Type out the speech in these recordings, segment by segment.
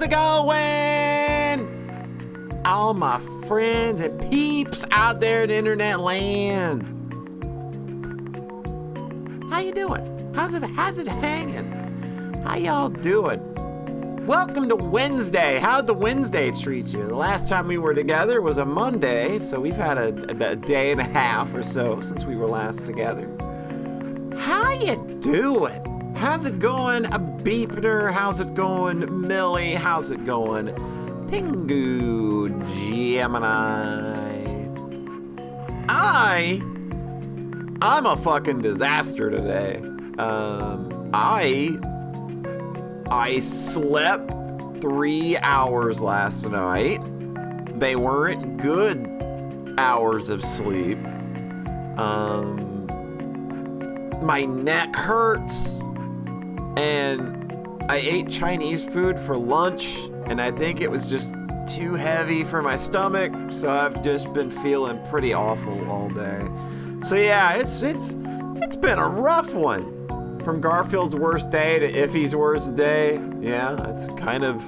it going? All my friends and peeps out there in internet land. How you doing? How's it hanging? How y'all doing? Welcome to Wednesday. How'd the Wednesday treat you? The last time we were together was a Monday, so we've had a day and a half or so since we were last together. How you doing? How's it going, Beepner? How's it going, Millie? How's it going, Pingu Gemini? I'm a fucking disaster today. I slept 3 hours last night. They weren't good hours of sleep. My neck hurts, and I ate Chinese food for lunch, and I think it was just too heavy for my stomach, so I've just been feeling pretty awful all day. So yeah, it's been a rough one. From Garfield's worst day to Iffy's worst day. Yeah, that's kind of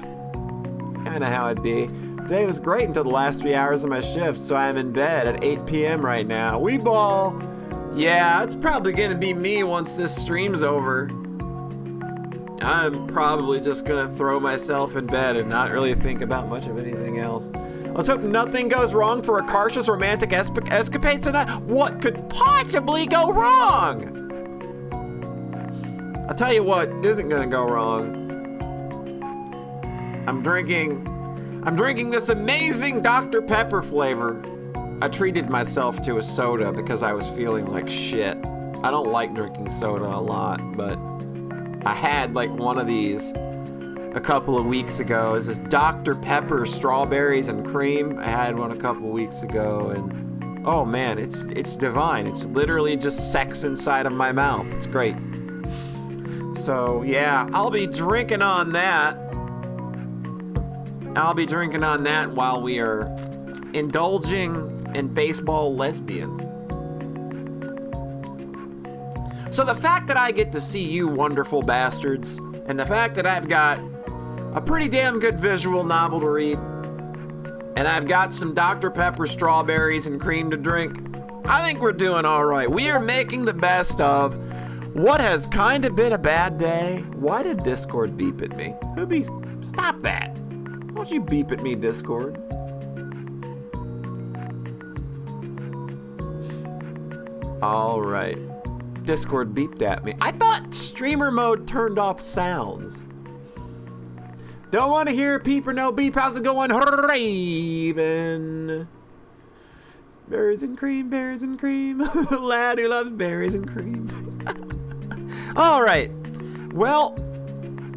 how it'd be. Today was great until the last 3 hours of my shift, so I'm in bed at 8 p.m. right now. We ball. Yeah, it's probably gonna be me once this stream's over. I'm probably just gonna throw myself in bed and not really think about much of anything else. Let's hope nothing goes wrong for Akarsha's romantic escapades tonight. What could possibly go wrong? I'll tell you what isn't gonna go wrong. I'm drinking this amazing Dr. Pepper flavor. I treated myself to a soda because I was feeling like shit. I don't like drinking soda a lot, but I had like one of these a couple of weeks ago. It's this Dr. Pepper strawberries and cream. I had one a couple of weeks ago, and oh man, it's divine. It's literally just sex inside of my mouth. It's great. So yeah, I'll be drinking on that while we are indulging in baseball lesbians. So the fact that I get to see you wonderful bastards, and the fact that I've got a pretty damn good visual novel to read, and I've got some Dr. Pepper strawberries and cream to drink, I think we're doing all right. We are making the best of what has kind of been a bad day. Why did Discord beep at me? Stop that. Don't you beep at me, Discord. All right. Discord beeped at me. I thought streamer mode turned off sounds. Don't want to hear a peep or no beep. How's it going, Raven? Berries and cream, berries and cream. Lad who loves berries and cream. All right. Well,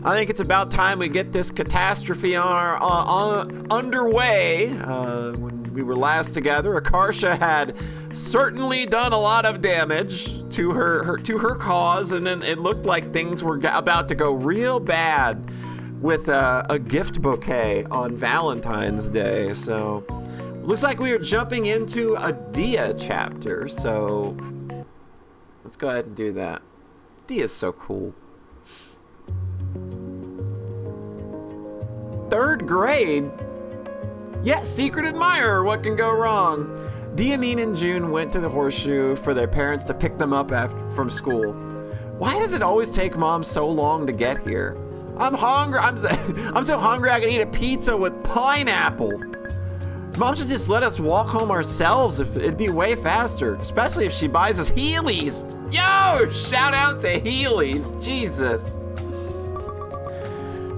I think it's about time we get this catastrophe underway. When we were last together, Akarsha had certainly done a lot of damage to her cause, and then it looked like things were about to go real bad with a gift bouquet on Valentine's Day. So looks like we are jumping into a Dia chapter. So let's go ahead and do that. Dia's so cool. 3rd grade? Yeah, secret admirer, what can go wrong? Diamine and June went to the Horseshoe for their parents to pick them up from school. Why does it always take Mom so long to get here? I'm hungry. I'm so hungry I can eat a pizza with pineapple. Mom should just let us walk home ourselves. It'd be way faster, especially if she buys us Heelys. Yo, shout out to Heelys, Jesus.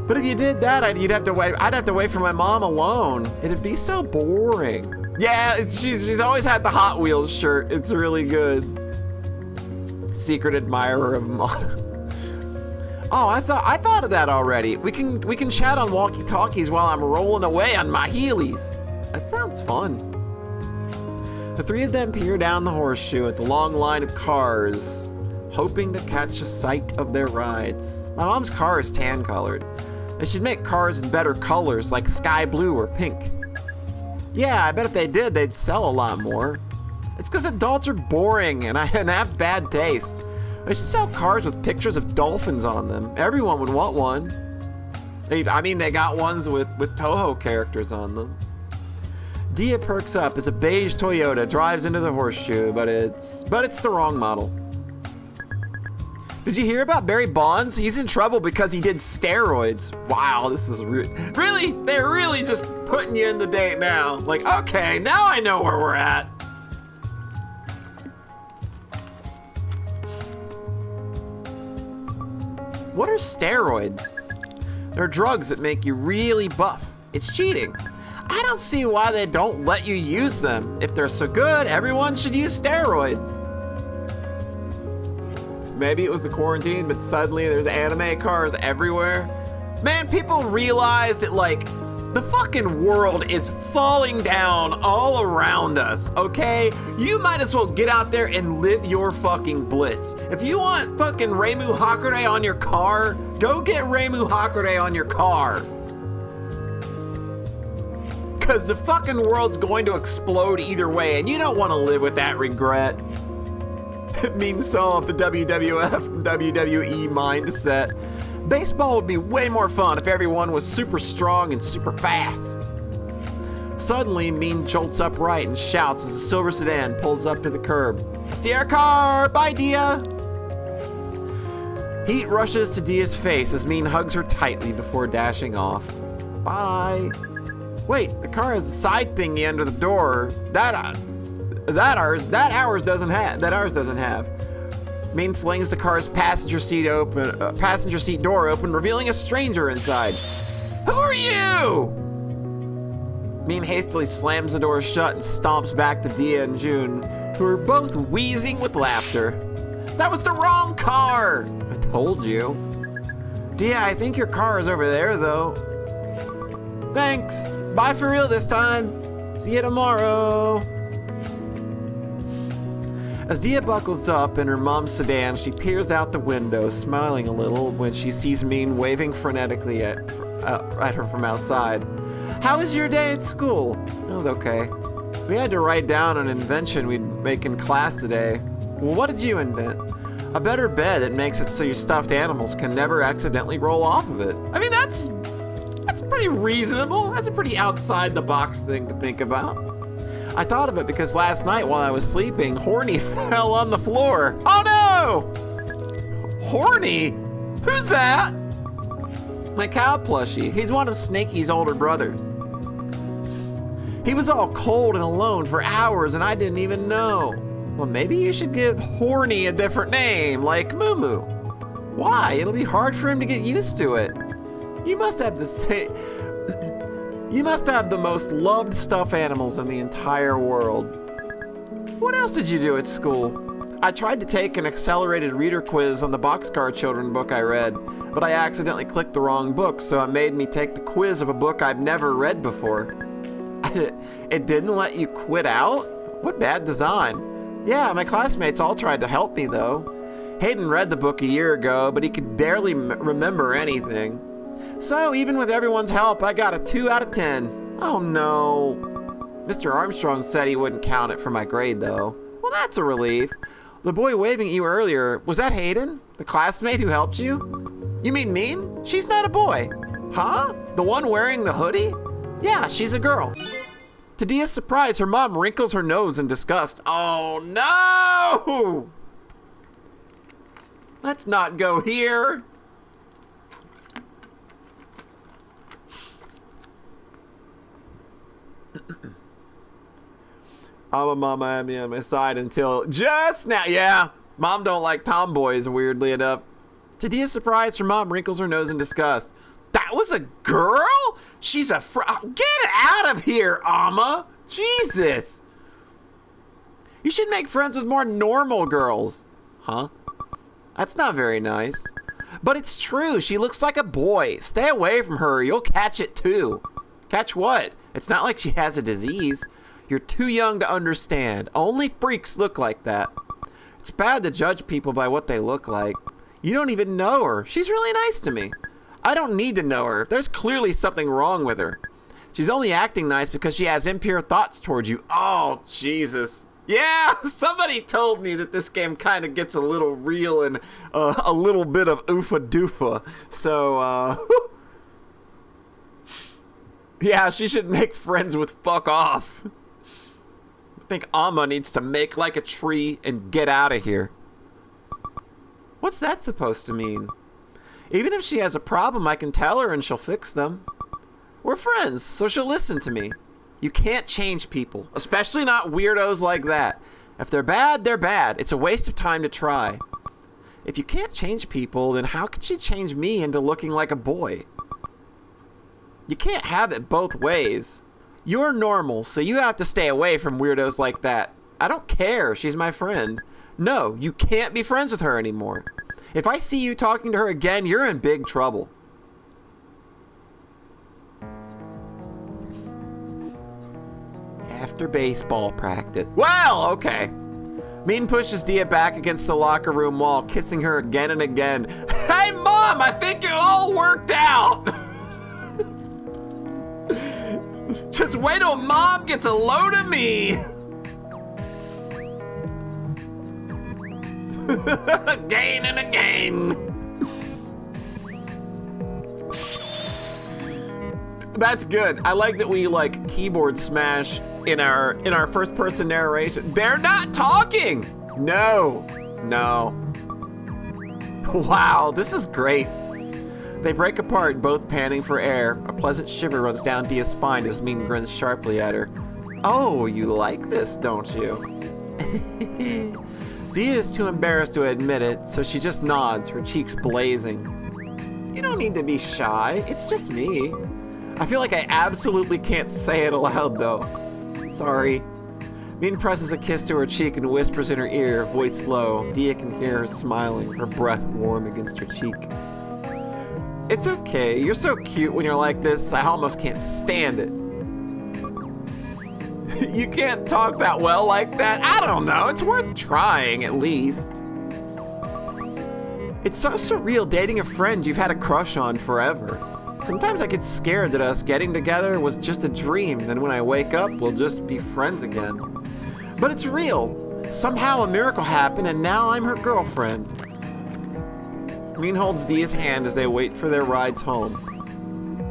But if you did that, I'd have to wait for my mom alone. It'd be so boring. Yeah, she's always had the Hot Wheels shirt. It's really good. Secret admirer of Mom. Oh, I thought of that already. We can chat on walkie-talkies while I'm rolling away on my Heelys. That sounds fun. The three of them peer down the Horseshoe at the long line of cars, hoping to catch a sight of their rides. My mom's car is tan-colored. They should make cars in better colors like sky blue or pink. Yeah, I bet if they did, they'd sell a lot more. It's because adults are boring and have bad taste. They should sell cars with pictures of dolphins on them. Everyone would want one. I mean, they got ones with Toho characters on them. Dia perks up as a beige Toyota drives into the horseshoe, but it's the wrong model. Did you hear about Barry Bonds? He's in trouble because he did steroids. Wow, this is really, they're really just putting you in the date now. Like, okay, now I know where we're at. What are steroids? They're drugs that make you really buff. It's cheating. I don't see why they don't let you use them. If they're so good, everyone should use steroids. Maybe it was the quarantine, but suddenly there's anime cars everywhere. Man, people realized that, like, the fucking world is falling down all around us, okay? You might as well get out there and live your fucking bliss. If you want fucking Reimu Hakurei on your car, go get Reimu Hakurei on your car. Because the fucking world's going to explode either way, and you don't want to live with that regret. It means so of the WWF and WWE mindset. Baseball would be way more fun if everyone was super strong and super fast. Suddenly, Mean jolts upright and shouts as a silver sedan pulls up to the curb. I see our car! Bye, Dia! Heat rushes to Dia's face as Mean hugs her tightly before dashing off. Bye. Wait, the car has a side thingy under the door. That ours doesn't have. Mean flings the car's passenger seat door open, revealing a stranger inside. Who are you? Mean hastily slams the door shut and stomps back to Dia and June, who are both wheezing with laughter. That was the wrong car! I told you. Dia, I think your car is over there, though. Thanks. Bye for real this time. See you tomorrow. As Dia buckles up in her mom's sedan, she peers out the window, smiling a little when she sees Mean waving frenetically at her from outside. How was your day at school? It was okay. We had to write down an invention we'd make in class today. Well, what did you invent? A better bed that makes it so your stuffed animals can never accidentally roll off of it. I mean, that's pretty reasonable. That's a pretty outside the box thing to think about. I thought of it because last night while I was sleeping, Horny fell on the floor. Oh no! Horny? Who's that? My cow plushie. He's one of Snakey's older brothers. He was all cold and alone for hours and I didn't even know. Well, maybe you should give Horny a different name, like Moo Moo. Why? It'll be hard for him to get used to it. You must have the most loved stuffed animals in the entire world. What else did you do at school? I tried to take an accelerated reader quiz on the Boxcar Children book I read, but I accidentally clicked the wrong book, so it made me take the quiz of a book I've never read before. It didn't let you quit out? What bad design. Yeah, my classmates all tried to help me, though. Hayden read the book a year ago, but he could barely remember anything. So even with everyone's help, I got a 2 out of 10. Oh no. Mr. Armstrong said he wouldn't count it for my grade though. Well, that's a relief. The boy waving at you earlier, was that Hayden? The classmate who helped you? You mean Mean? She's not a boy. Huh? The one wearing the hoodie? Yeah, she's a girl. To Dia's surprise, her mom wrinkles her nose in disgust. Oh no! Let's not go here. Mama had me on my side until just now. Yeah, mom don't like tomboys, weirdly enough. To Dia's surprise, her mom wrinkles her nose in disgust. That was a girl? She's a get out of here, Amma. Jesus. You should make friends with more normal girls. Huh? That's not very nice. But it's true. She looks like a boy. Stay away from her. You'll catch it too. Catch what? It's not like she has a disease. You're too young to understand. Only freaks look like that. It's bad to judge people by what they look like. You don't even know her. She's really nice to me. I don't need to know her. There's clearly something wrong with her. She's only acting nice because she has impure thoughts towards you. Oh, Jesus. Yeah, somebody told me that this game kind of gets a little real and a little bit of oofa doofa. So, Yeah, she should make friends with fuck off. I think Amma needs to make like a tree and get out of here. What's that supposed to mean? Even if she has a problem, I can tell her and she'll fix them. We're friends, so she'll listen to me. You can't change people, especially not weirdos like that. If they're bad, they're bad. It's a waste of time to try. If you can't change people, then how could she change me into looking like a boy? You can't have it both ways. You're normal, so you have to stay away from weirdos like that. I don't care, she's my friend. No, you can't be friends with her anymore. If I see you talking to her again, you're in big trouble. After baseball practice. Well, okay. Mean pushes Dia back against the locker room wall, kissing her again and again. Hey, Mom, I think it all worked out. Just wait till Mom gets a load of me. Again and again. That's good. I like that we like keyboard smash in our first person narration. They're not talking. No. Wow, this is great. They break apart, both panting for air. A pleasant shiver runs down Dia's spine as Mean grins sharply at her. Oh, you like this, don't you? Dia is too embarrassed to admit it, so she just nods, her cheeks blazing. You don't need to be shy. It's just me. I feel like I absolutely can't say it aloud, though. Sorry. Mean presses a kiss to her cheek and whispers in her ear, voice low. Dia can hear her smiling, her breath warm against her cheek. It's okay. You're so cute when you're like this. I almost can't stand it. You can't talk that well like that. I don't know. It's worth trying, at least. It's so surreal dating a friend you've had a crush on forever. Sometimes I get scared that us getting together was just a dream, and when I wake up, we'll just be friends again. But it's real. Somehow a miracle happened, and now I'm her girlfriend. Mean holds Dia's hand as they wait for their rides home.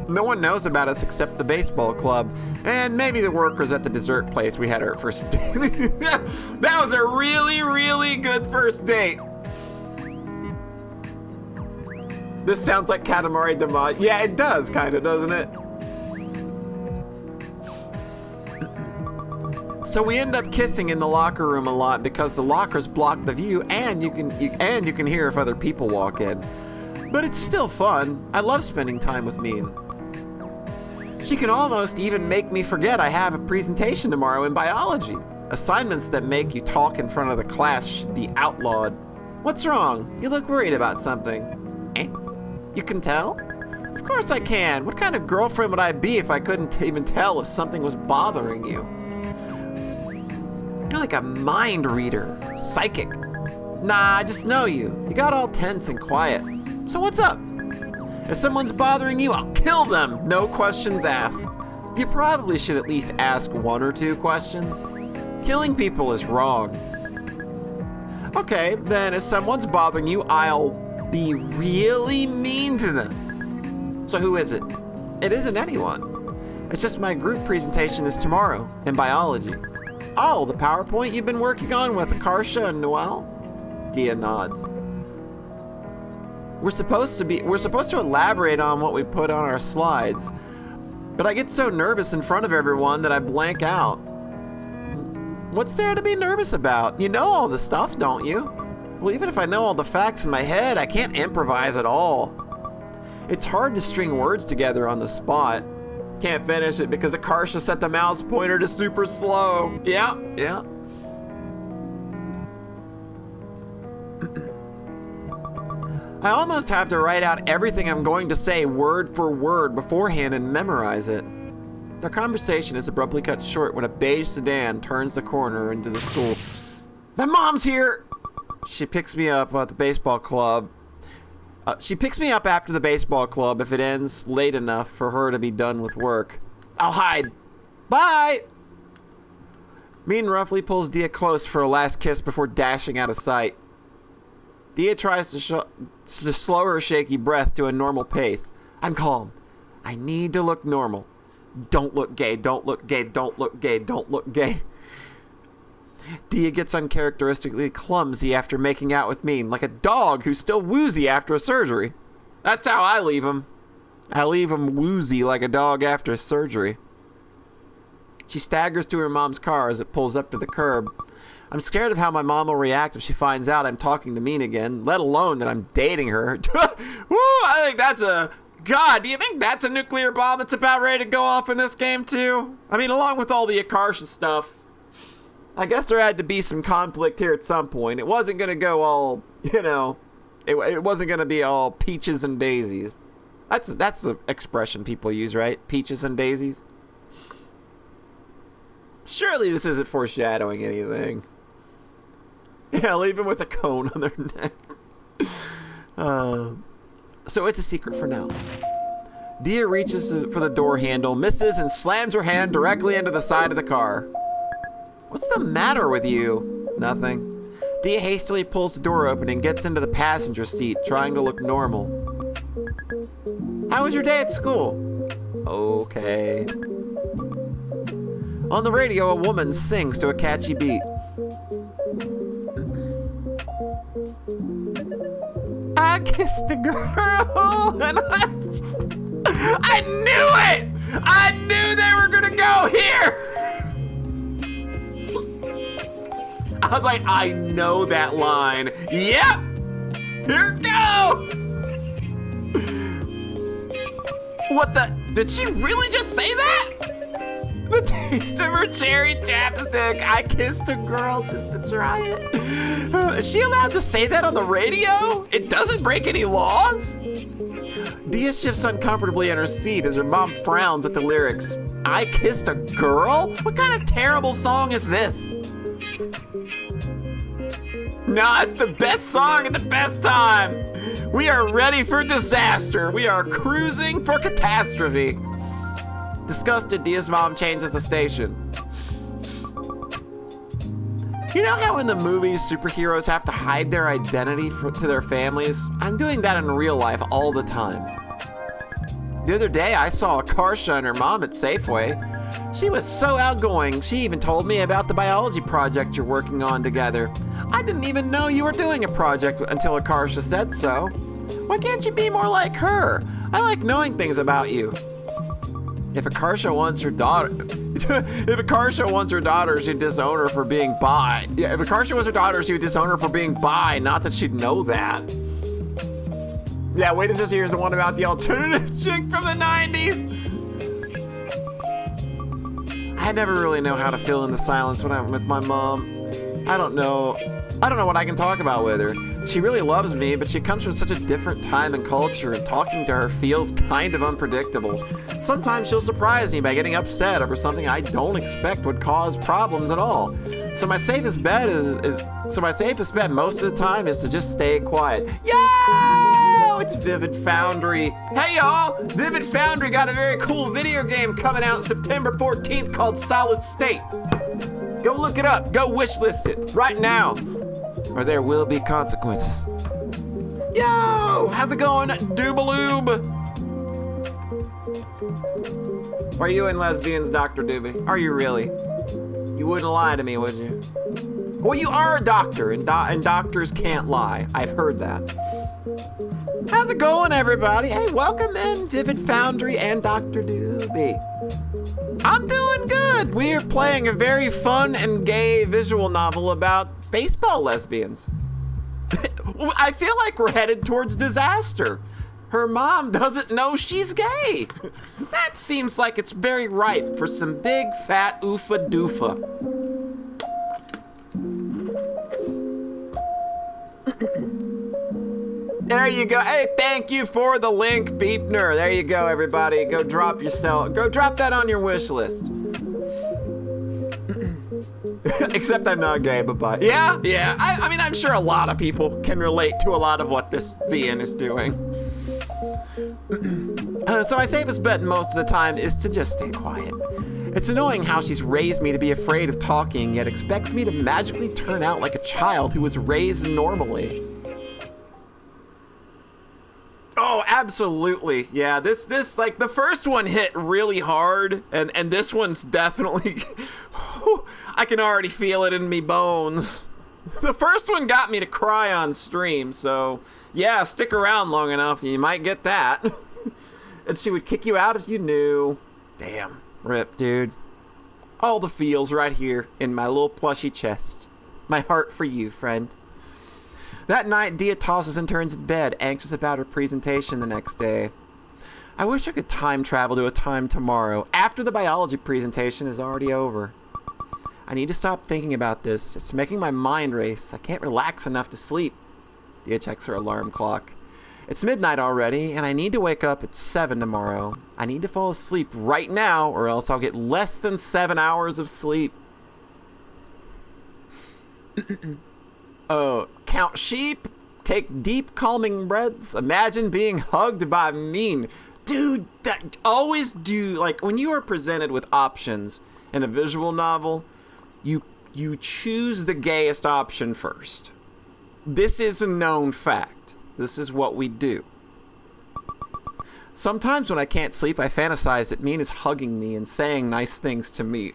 No one knows about us except the baseball club, and maybe the workers at the dessert place we had our first date. That was a really, really good first date. This sounds like Katamari Damacy. Yeah, it does, kind of, doesn't it? So we end up kissing in the locker room a lot because the lockers block the view, and you can hear if other people walk in. But it's still fun. I love spending time with Mean. She can almost even make me forget I have a presentation tomorrow in biology. Assignments that make you talk in front of the class should be outlawed. What's wrong? You look worried about something. Eh? You can tell? Of course I can. What kind of girlfriend would I be if I couldn't even tell if something was bothering you? You're like a mind reader. Psychic. Nah, I just know you. You got all tense and quiet. So what's up? If someone's bothering you, I'll kill them. No questions asked. You probably should at least ask 1 or 2 questions. Killing people is wrong. Okay, then if someone's bothering you, I'll be really mean to them. So who is it? It isn't anyone. It's just my group presentation is tomorrow in biology. Oh, the PowerPoint you've been working on with Akarsha and Noelle? Dia nods. We're supposed to elaborate on what we put on our slides, but I get so nervous in front of everyone that I blank out. What's there to be nervous about? You know all the stuff, don't you? Well, even if I know all the facts in my head, I can't improvise at all. It's hard to string words together on the spot. Can't finish it because Akarsha set the mouse pointer to super slow. Yeah. I almost have to write out everything I'm going to say word for word beforehand and memorize it. Their conversation is abruptly cut short when a beige sedan turns the corner into the school. My mom's here! She picks me up at the baseball club. She picks me up after the baseball club if it ends late enough for her to be done with work. I'll hide. Bye! Mean roughly pulls Dia close for a last kiss before dashing out of sight. Dia tries to slow her shaky breath to a normal pace. I'm calm. I need to look normal. Don't look gay, don't look gay, don't look gay, don't look gay. Dia gets uncharacteristically clumsy after making out with me, like a dog who's still woozy after a surgery. That's how I leave him. I leave him woozy like a dog after surgery. She staggers to her mom's car as it pulls up to the curb. I'm scared of how my mom will react if she finds out I'm talking to Mean again, let alone that I'm dating her. Woo, I think that's a... God, do you think that's a nuclear bomb that's about ready to go off in this game too? I mean, along with all the Akarsha stuff, I guess there had to be some conflict here at some point. It wasn't going to go all, you know, it wasn't going to be all peaches and daisies. That's the expression people use, right? Peaches and daisies. Surely this isn't foreshadowing anything. Yeah, leave them with a cone on their neck. So it's a secret for now. Dia reaches for the door handle, misses, and slams her hand directly into the side of the car. What's the matter with you? Nothing. Dia hastily pulls the door open and gets into the passenger seat, trying to look normal. How was your day at school? Okay. On the radio, a woman sings to a catchy beat. I kissed a girl and I knew it! I knew they were gonna go here! I was like, I know that line. Yep! Here it goes! What the? Did she really just say that? The taste of her cherry chapstick. I kissed a girl just to try it. Is she allowed to say that on the radio? It doesn't break any laws? Dia shifts uncomfortably in her seat as her mom frowns at the lyrics. I kissed a girl? What kind of terrible song is this? Nah, it's the best song at the best time. We are ready for disaster. We are cruising for catastrophe. Disgusted, Dia's mom changes the station. You know how in the movies superheroes have to hide their identity to their families? I'm doing that in real life all the time. The other day I saw Akarsha and her mom at Safeway. She was so outgoing, she even told me about the biology project you're working on together. I didn't even know you were doing a project until Akarsha said so. Why can't you be more like her? I like knowing things about you. If Akarsha wants her daughter, she'd disown her for being bi. Yeah, if Akarsha was her daughter, she would disown her for being bi. Not that she'd know that. Yeah, wait until she hears the one about the alternative chick from the 90s. I never really know how to fill in the silence when I'm with my mom. I don't know what I can talk about with her. She really loves me, but she comes from such a different time and culture, and talking to her feels kind of unpredictable. Sometimes she'll surprise me by getting upset over something I don't expect would cause problems at all. So my safest bet most of the time is to just stay quiet. Yo! It's Vivid Foundry. Hey y'all! Vivid Foundry got a very cool video game coming out September 14th called Solid State. Go look it up. Go wishlist it right now, or there will be consequences. Yo! How's it going, Doobaloob? Are you in lesbians, Dr. Doobie? Are you really? You wouldn't lie to me, would you? Well, you are a doctor, and doctors can't lie. I've heard that. How's it going, everybody? Hey, welcome in, Vivid Foundry and Dr. Doobie. I'm doing good. We are playing a very fun and gay visual novel about baseball lesbians. I feel like we're headed towards disaster. Her mom doesn't know she's gay. That seems like it's very ripe for some big fat oofa doofa. There you go. Hey, thank you for the link, Beepner. There you go, everybody. Go drop that on your wish list. Except I'm not gay, but bye. Yeah. I mean, I'm sure a lot of people can relate to a lot of what this VN is doing. So my safest bet most of the time is to just stay quiet. It's annoying how she's raised me to be afraid of talking, yet expects me to magically turn out like a child who was raised normally. Oh, absolutely. Yeah, this like the first one hit really hard, and this one's definitely I can already feel it in me bones. The first one got me to cry on stream, so yeah, stick around long enough and you might get that. And she would kick you out if you knew. Damn, rip, dude. All the feels right here in my little plushy chest. My heart for you, friend. That night, Dia tosses and turns in bed, anxious about her presentation the next day. I wish I could time travel to a time tomorrow, after the biology presentation is already over. I need to stop thinking about this. It's making my mind race. I can't relax enough to sleep. Dia checks her alarm clock. It's midnight already, and I need to wake up at 7 tomorrow. I need to fall asleep right now, or else I'll get less than 7 hours of sleep. Count sheep, take deep calming breaths, imagine being hugged by mean. Dude, that always do, like, when you are presented with options in a visual novel, you choose the gayest option first. This is a known fact. This is what we do. Sometimes when I can't sleep, I fantasize that Min is hugging me and saying nice things to me.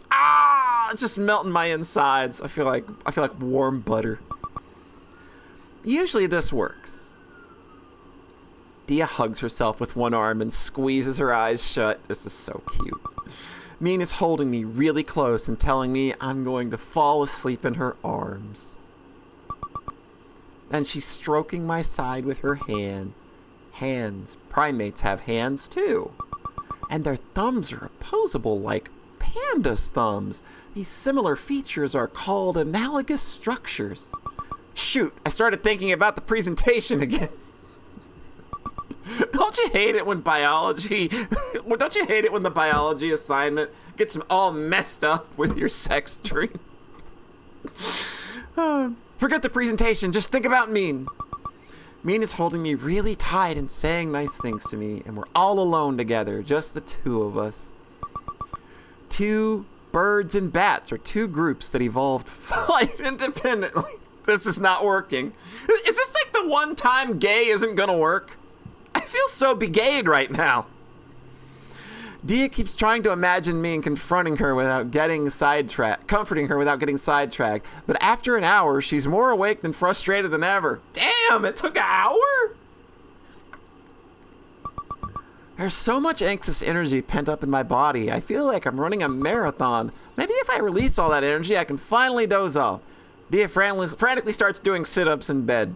It's just melting my insides. I feel like warm butter. Usually this works. Dia hugs herself with one arm and squeezes her eyes shut. This is so cute. Min is holding me really close and telling me I'm going to fall asleep in her arms. And she's stroking my side with her hand. Hands. Primates have hands too. And their thumbs are opposable like pandas' thumbs. These similar features are called analogous structures. Shoot, I started thinking about the presentation again. Don't you hate it when the biology assignment gets all messed up with your sex dream? Forget the presentation, just think about Min. Min is holding me really tight and saying nice things to me, and we're all alone together, just the two of us. Two birds and bats are two groups that evolved flight independently. This is not working. Is this like the one time gay isn't gonna work? I feel so begayed right now. Dia keeps trying to imagine me and comforting her without getting sidetracked, but after an hour, she's more awake than frustrated than ever. Damn, it took an hour? There's so much anxious energy pent up in my body. I feel like I'm running a marathon. Maybe if I release all that energy, I can finally doze off. Dia frantically starts doing sit-ups in bed.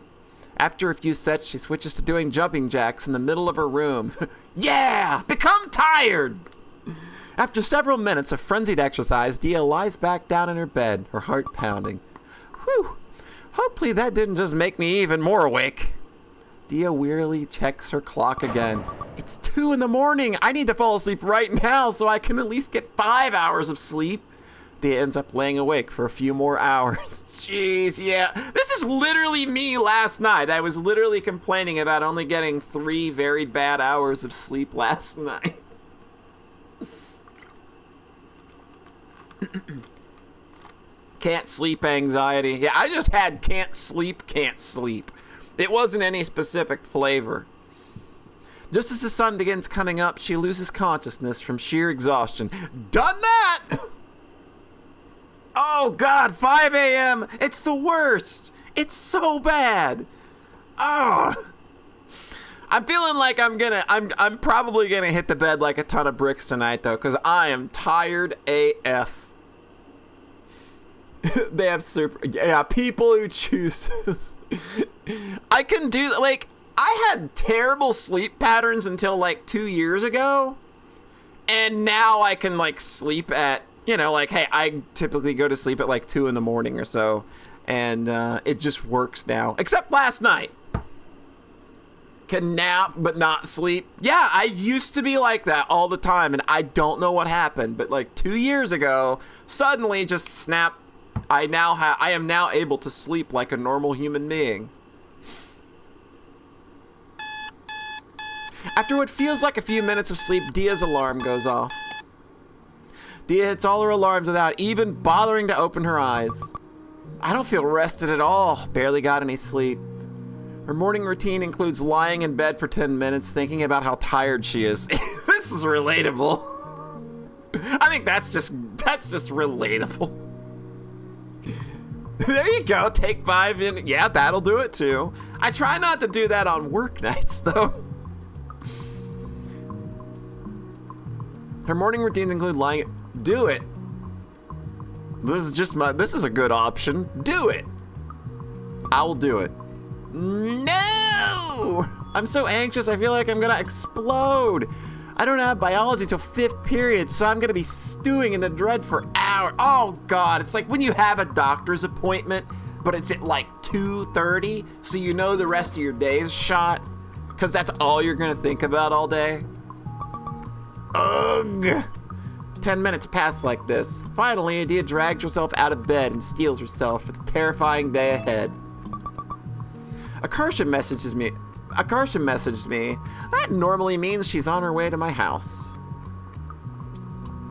After a few sets, she switches to doing jumping jacks in the middle of her room. Yeah! Become tired! After several minutes of frenzied exercise, Dia lies back down in her bed, her heart pounding. Whew! Hopefully that didn't just make me even more awake. Dia wearily checks her clock again. It's 2 a.m. I need to fall asleep right now so I can at least get 5 hours of sleep. Dia ends up laying awake for a few more hours. Jeez, yeah. This is literally me last night. I was literally complaining about only getting 3 very bad hours of sleep last night. Can't sleep anxiety. Yeah, I just had can't sleep. It wasn't any specific flavor. Just as the sun begins coming up, she loses consciousness from sheer exhaustion. Done that! Oh God, 5 a.m. It's the worst. It's so bad. Oh. I'm feeling like I'm probably gonna hit the bed like a ton of bricks tonight though, because I am tired AF. They have people who choose this. I can do, like, I had terrible sleep patterns until like 2 years ago, and now I can like sleep at, you know, like, hey, I typically go to sleep at like 2 a.m. or so, and it just works now. Except last night. Can nap but not sleep. Yeah, I used to be like that all the time, and I don't know what happened, but like 2 years ago, suddenly just snap. I am now able to sleep like a normal human being. After what feels like a few minutes of sleep, Dia's alarm goes off. Dia hits all her alarms without even bothering to open her eyes. I don't feel rested at all. Barely got any sleep. Her morning routine includes lying in bed for 10 minutes, thinking about how tired she is. This is relatable. I think that's just relatable. There you go. Take 5 in. Yeah, that'll do it too. I try not to do that on work nights though. Her morning routines include lying. Do it. This is a good option. Do it. I will do it. No! I'm so anxious, I feel like I'm gonna explode. I don't have biology till 5th period, so I'm gonna be stewing in the dread for hours. Oh God, it's like when you have a doctor's appointment, but it's at like 2:30, so you know the rest of your day is shot, because that's all you're gonna think about all day. Ugh. 10 minutes pass like this. Finally, Adia drags herself out of bed and steels herself for the terrifying day ahead. Akarsha messaged me. That normally means she's on her way to my house.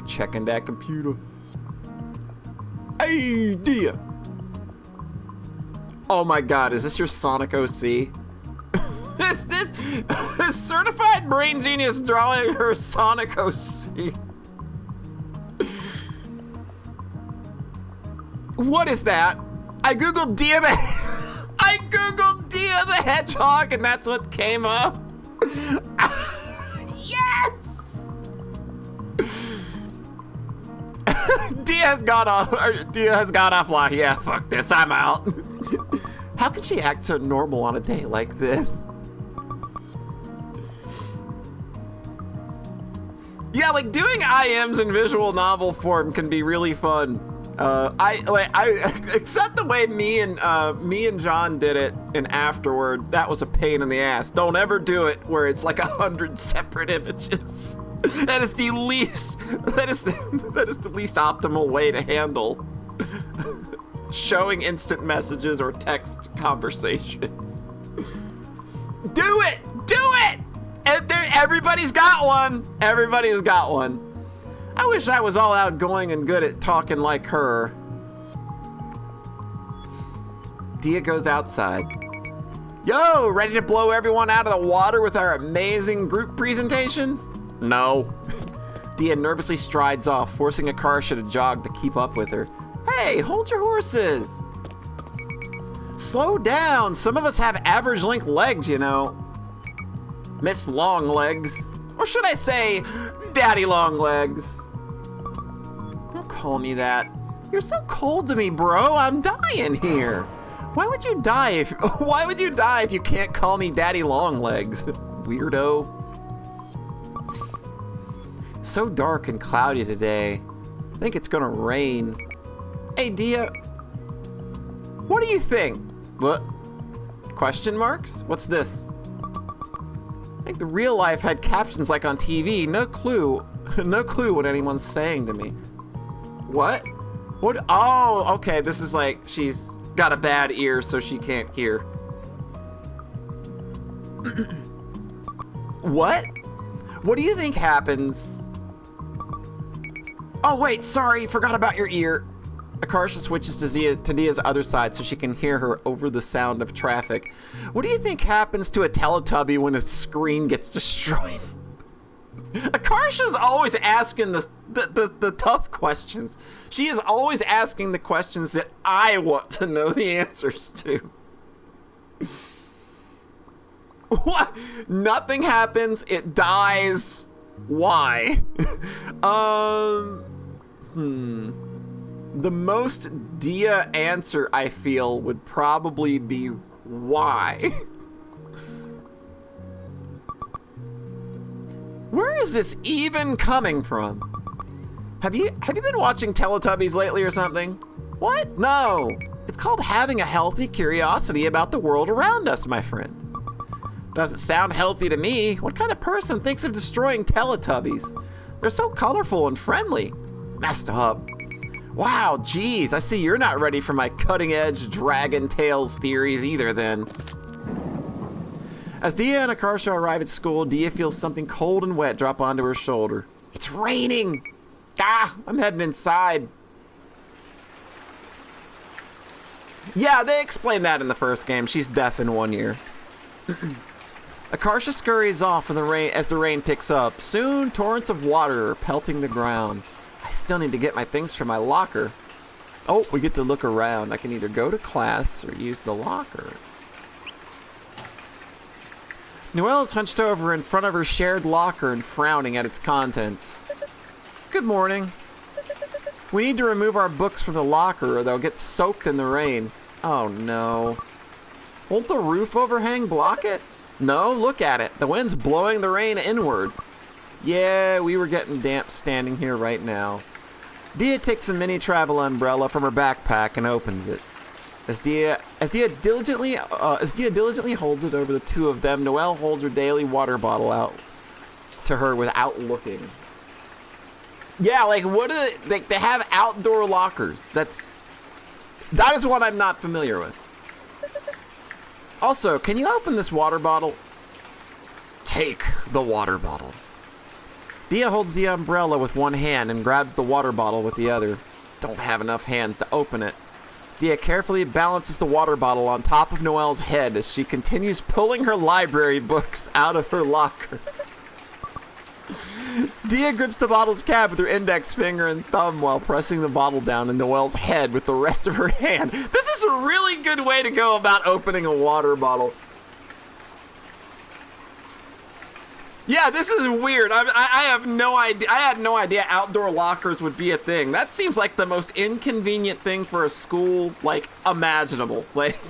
Checking that computer. Hey, Dia. Oh my God, is this your Sonic OC? Is this certified brain genius drawing her Sonic OC? What is that? I googled Dia the Hedgehog, and that's what came up. Yes! Dia has gone offline. Yeah, fuck this. I'm out. How could she act so normal on a day like this? Yeah, like doing IMs in visual novel form can be really fun. Except the way me and John did it in Afterward, that was a pain in the ass. Don't ever do it where it's like 100 separate images. That is the least optimal way to handle showing instant messages or text conversations. Do it! Everybody's got one. Everybody's got one. I wish I was all outgoing and good at talking like her. Dia goes outside. Yo, ready to blow everyone out of the water with our amazing group presentation? No. Dia nervously strides off, forcing Akarsha to jog to keep up with her. Hey, hold your horses. Slow down. Some of us have average length legs, you know. Miss Long Legs. Or should I say, Daddy Long Legs. Don't call me that. You're so cold to me, bro. I'm dying here. Why would you die if you can't call me Daddy Long Legs? Weirdo. So dark and cloudy today. I think it's gonna rain. Hey, Dia. What do you think? What? Question marks? What's this? I think the real life had captions like on TV. No clue what anyone's saying to me. What? What? Oh, okay. This is like she's got a bad ear, so she can't hear. What? What do you think happens? Oh, wait. Sorry. Forgot about your ear. Akarsha switches to Dia's other side so she can hear her over the sound of traffic. What do you think happens to a Teletubby when its screen gets destroyed? Akarsha's always asking the tough questions. She is always asking the questions that I want to know the answers to. What? Nothing happens. It dies. Why? The most Dia answer, I feel, would probably be why. Where is this even coming from? Have you been watching Teletubbies lately or something? What? No. It's called having a healthy curiosity about the world around us, my friend. Doesn't sound healthy to me. What kind of person thinks of destroying Teletubbies? They're so colorful and friendly. Messed up. Wow, geez, I see you're not ready for my cutting-edge Dragon Tales theories either then. As Dia and Akarsha arrive at school, Dia feels something cold and wet drop onto her shoulder. It's raining! Ah, I'm heading inside. Yeah, they explained that in the first game. She's deaf in one ear. Akarsha scurries off in the rain as the rain picks up. Soon, torrents of water are pelting the ground. I still need to get my things from my locker. Oh, we get to look around. I can either go to class or use the locker. Noelle is hunched over in front of her shared locker and frowning at its contents. Good morning. We need to remove our books from the locker or they'll get soaked in the rain. Oh no. Won't the roof overhang block it? No, look at it. The wind's blowing the rain inward. Yeah, we were getting damp standing here right now. Dia takes a mini travel umbrella from her backpack and opens it. As Dia diligently holds it over the two of them, Noelle holds her daily water bottle out to her without looking. Yeah, like what do they have outdoor lockers? That is what I'm not familiar with. Also, can you open this water bottle? Take the water bottle. Dia holds the umbrella with one hand and grabs the water bottle with the other. Don't have enough hands to open it. Dia carefully balances the water bottle on top of Noelle's head as she continues pulling her library books out of her locker. Dia grips the bottle's cap with her index finger and thumb while pressing the bottle down in Noelle's head with the rest of her hand. This is a really good way to go about opening a water bottle. Yeah, this is weird. I have no idea. I had no idea outdoor lockers would be a thing. That seems like the most inconvenient thing for a school, like, imaginable. Like,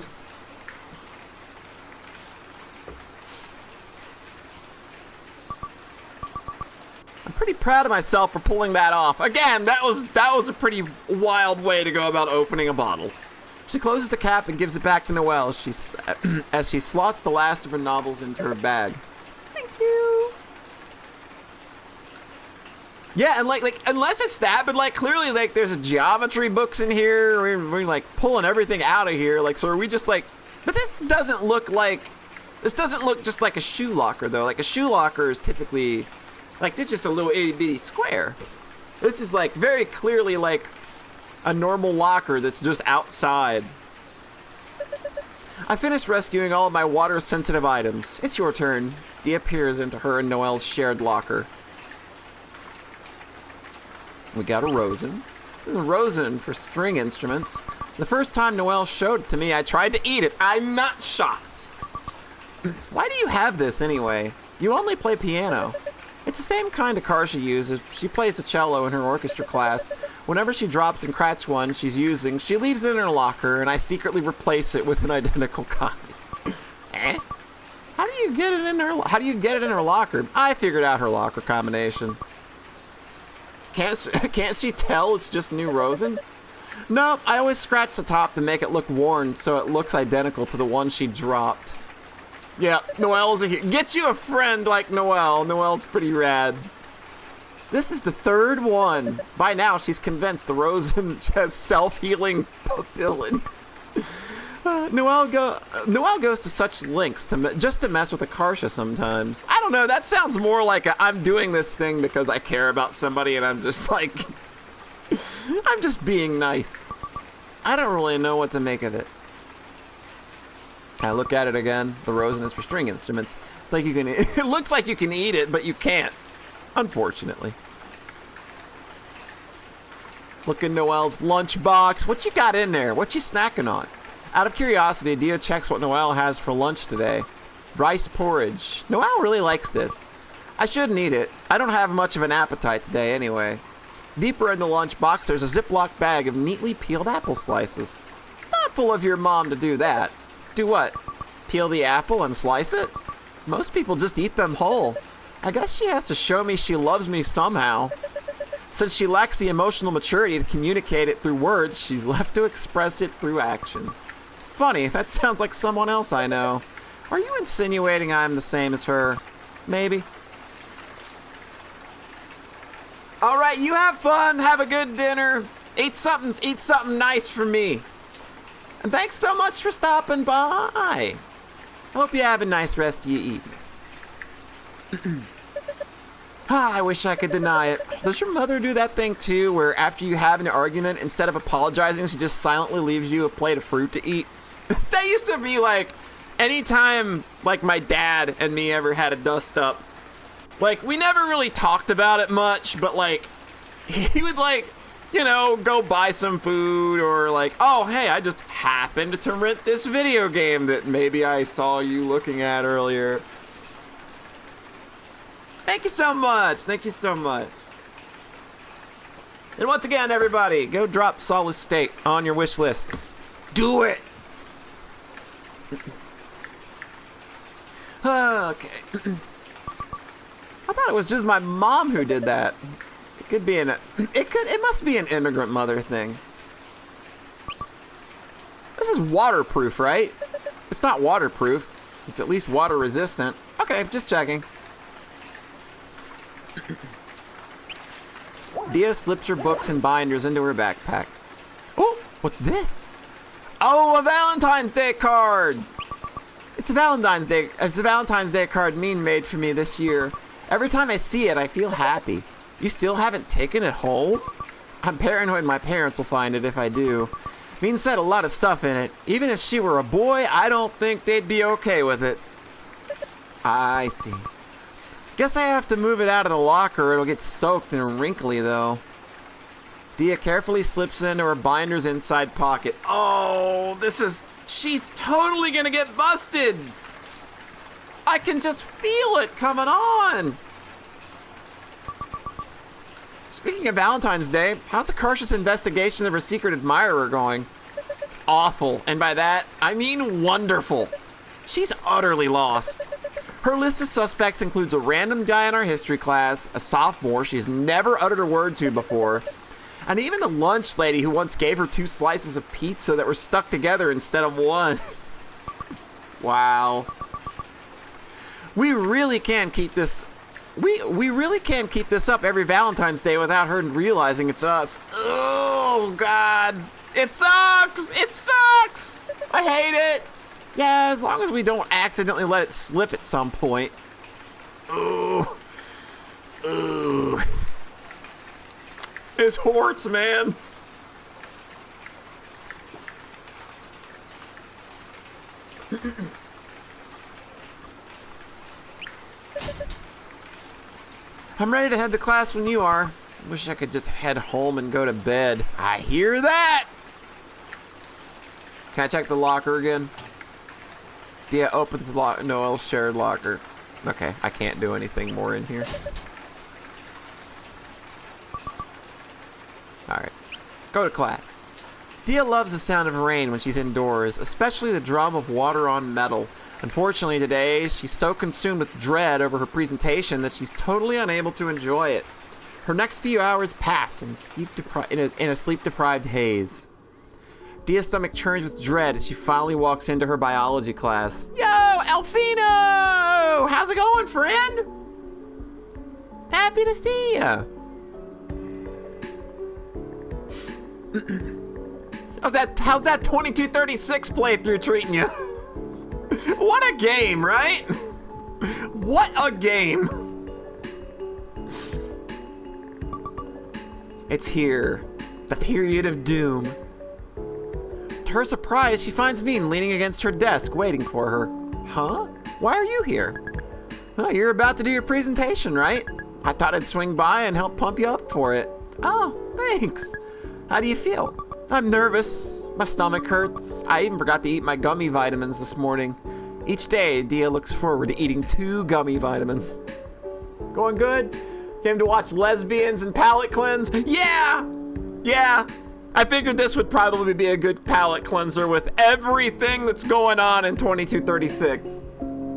I'm pretty proud of myself for pulling that off. Again, that was a pretty wild way to go about opening a bottle. She closes the cap and gives it back to Noelle as she slots the last of her novels into her bag. Thank you. Yeah, and like unless it's that, but like clearly like there's a geometry books in here. We're like pulling everything out of here. Like, so are we just like? But this doesn't look just like a shoe locker though. Like a shoe locker is typically like it's just a little itty bitty square. This is like very clearly like a normal locker that's just outside. I finished rescuing all of my water-sensitive items. It's your turn. Dia peers into her and Noelle's shared locker. We got a Rosen. This is a Rosen for string instruments. The first time Noelle showed it to me, I tried to eat it. I'm not shocked. Why do you have this anyway? You only play piano. It's the same kind Akarsha uses. She plays the cello in her orchestra class. Whenever she drops and cracks one she's using, she leaves it in her locker, and I secretly replace it with an identical copy. How do you get it in her locker? I figured out her locker combination. Can't she tell it's just new Rosen? No, I always scratch the top to make it look worn so it looks identical to the one she dropped. Yeah, Noelle's get you a friend like Noelle. Noelle's pretty rad. This is the third one. By now, she's convinced the Rosen has self-healing abilities. Noelle goes to such lengths just to mess with Akarsha sometimes. I don't know, that sounds more like I'm doing this thing because I care about somebody and I'm just like... I'm just being nice. I don't really know what to make of it. I look at it again. The Rosen is for string instruments. It's like you can... It looks like you can eat it, but you can't. Unfortunately. Look in Noelle's lunchbox. What you got in there? What you snacking on? Out of curiosity, Dia checks what Noelle has for lunch today. Rice porridge. Noelle really likes this. I shouldn't eat it. I don't have much of an appetite today anyway. Deeper in the lunchbox, there's a Ziploc bag of neatly peeled apple slices. Thoughtful of your mom to do that. Do what? Peel the apple and slice it? Most people just eat them whole. I guess she has to show me she loves me somehow. Since she lacks the emotional maturity to communicate it through words, she's left to express it through actions. Funny, that sounds like someone else I know. Are you insinuating I'm the same as her? Maybe. All right, you have fun. Have a good dinner. Eat something nice for me. And thanks so much for stopping by. Hope you have a nice rest of your evening. I wish I could deny it. Does your mother do that thing too, where after you have an argument, instead of apologizing, she just silently leaves you a plate of fruit to eat? That used to be like anytime, like, my dad and me ever had a dust up, like, we never really talked about it much, but, like, he would, like, you know, go buy some food, or like, oh, hey, I just happened to rent this video game that maybe I saw you looking at earlier. Thank you so much. Thank you so much. And once again, everybody, go drop Solid State on your wish lists. Do it. Okay. I thought it was just my mom who did that. It could be it must be an immigrant mother thing. This is waterproof, right? It's not waterproof. It's at least water resistant. Okay, just checking. Dia slips her books and binders into her backpack. Oh, what's this? Oh, a Valentine's Day card. It's a Valentine's Day card Mean made for me this year. Every time I see it, I feel happy. You still haven't taken it home? I'm paranoid my parents will find it if I do. Mean said a lot of stuff in it. Even if she were a boy, I don't think they'd be okay with it. I see. Guess I have to move it out of the locker. It'll get soaked and wrinkly, though. Dia carefully slips into her binder's inside pocket. Oh, she's totally gonna get busted. I can just feel it coming on. Speaking of Valentine's Day, how's Akarsha's investigation of her secret admirer going? Awful, and by that, I mean wonderful. She's utterly lost. Her list of suspects includes a random guy in our history class, a sophomore she's never uttered a word to before, and even the lunch lady who once gave her 2 slices of pizza that were stuck together instead of one. Wow. We really can keep this... We really can't keep this up every Valentine's Day without her realizing it's us. Oh, God. It sucks! It sucks! I hate it! Yeah, as long as we don't accidentally let it slip at some point. Ooh. Ooh. It's horts, man. I'm ready to head to class when you are. Wish I could just head home and go to bed. I hear that! Can I check the locker again? Yeah, opens Noel's shared locker. Okay, I can't do anything more in here. Alright. Go to class. Dia loves the sound of rain when she's indoors, especially the drum of water on metal. Unfortunately today, she's so consumed with dread over her presentation that she's totally unable to enjoy it. Her next few hours pass in a sleep-deprived haze. Dia's stomach churns with dread as she finally walks into her biology class. Yo, Alfino! How's it going, friend? Happy to see ya. How's that 2236 playthrough treating you? What a game, right? What a game. It's here. The period of doom. To her surprise, she finds Mean leaning against her desk, waiting for her. Huh? Why are you here? Well, you're about to do your presentation, right? I thought I'd swing by and help pump you up for it. Oh, thanks. How do you feel? I'm nervous. My stomach hurts. I even forgot to eat my gummy vitamins this morning. Each day, Dia looks forward to eating 2 gummy vitamins. Going good? Came to watch lesbians and palate cleanse? Yeah! Yeah! I figured this would probably be a good palate cleanser with everything that's going on in 2236.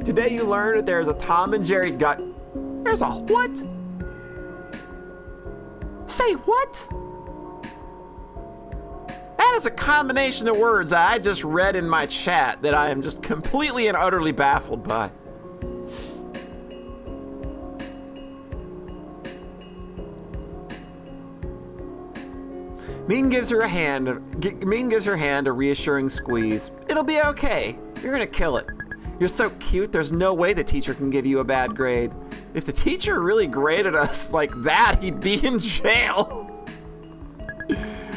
Today you learned that there's a Tom and Jerry gut... There's a what? Say what? That is a combination of words I just read in my chat that I am just completely and utterly baffled by. Mean gives her hand a reassuring squeeze. It'll be okay. You're gonna kill it. You're so cute, there's no way the teacher can give you a bad grade. If the teacher really graded us like that, he'd be in jail.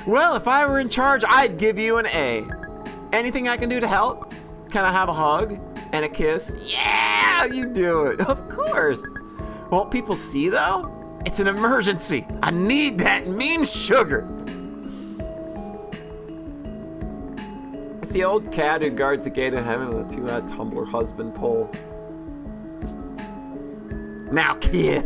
Well, if I were in charge, I'd give you an A. Anything I can do to help? Can I have a hug? And a kiss. Yeah, you do it. Of course. Won't people see, though? It's an emergency. I need that mean sugar. It's the old cat who guards the gate of heaven with a two-eyed tumbler husband pole. Now, kid.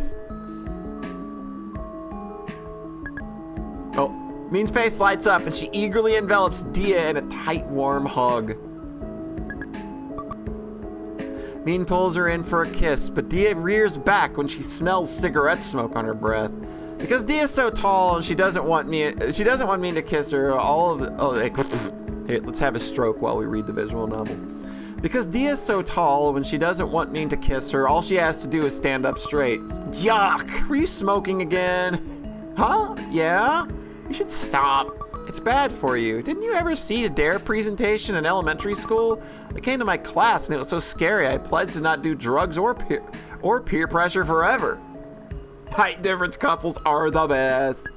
Oh, Mean's face lights up and she eagerly envelops Dia in a tight, warm hug. Mean pulls her in for a kiss, but Dia rears back when she smells cigarette smoke on her breath. Because Dia's so tall and she doesn't want me to kiss her, hey, let's have a stroke while we read the visual novel. Because Dia's so tall, when she doesn't want me to kiss her, all she has to do is stand up straight. Yuck! Were you smoking again? Huh? Yeah? You should stop. It's bad for you. Didn't you ever see a DARE presentation in elementary school? They came to my class and it was so scary I pledged to not do drugs or peer pressure forever. Height difference couples are the best.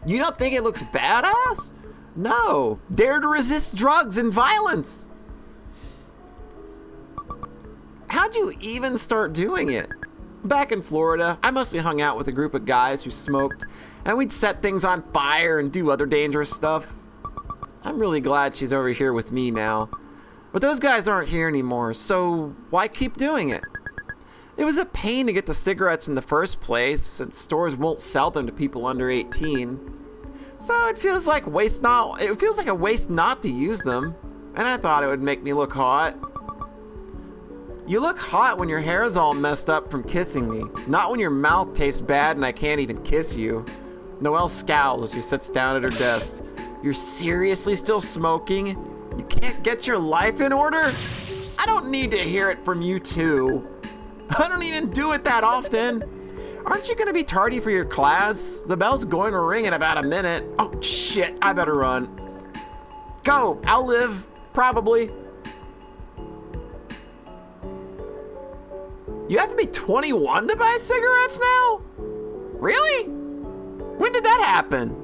You don't think it looks badass? No. Dare to resist drugs and violence. How'd you even start doing it? Back in Florida, I mostly hung out with a group of guys who smoked, and we'd set things on fire and do other dangerous stuff. I'm really glad she's over here with me now. But those guys aren't here anymore, so why keep doing it? It was a pain to get the cigarettes in the first place, since stores won't sell them to people under 18. So it feels like a waste not to use them, and I thought it would make me look hot. You look hot when your hair is all messed up from kissing me, not when your mouth tastes bad and I can't even kiss you. Noelle scowls as she sits down at her desk. You're seriously still smoking? You can't get your life in order? I don't need to hear it from you too. I don't even do it that often. Aren't you gonna be tardy for your class? The bell's going to ring in about a minute. Oh shit, I better run. Go, I'll live, probably. You have to be 21 to buy cigarettes now? Really? When did that happen?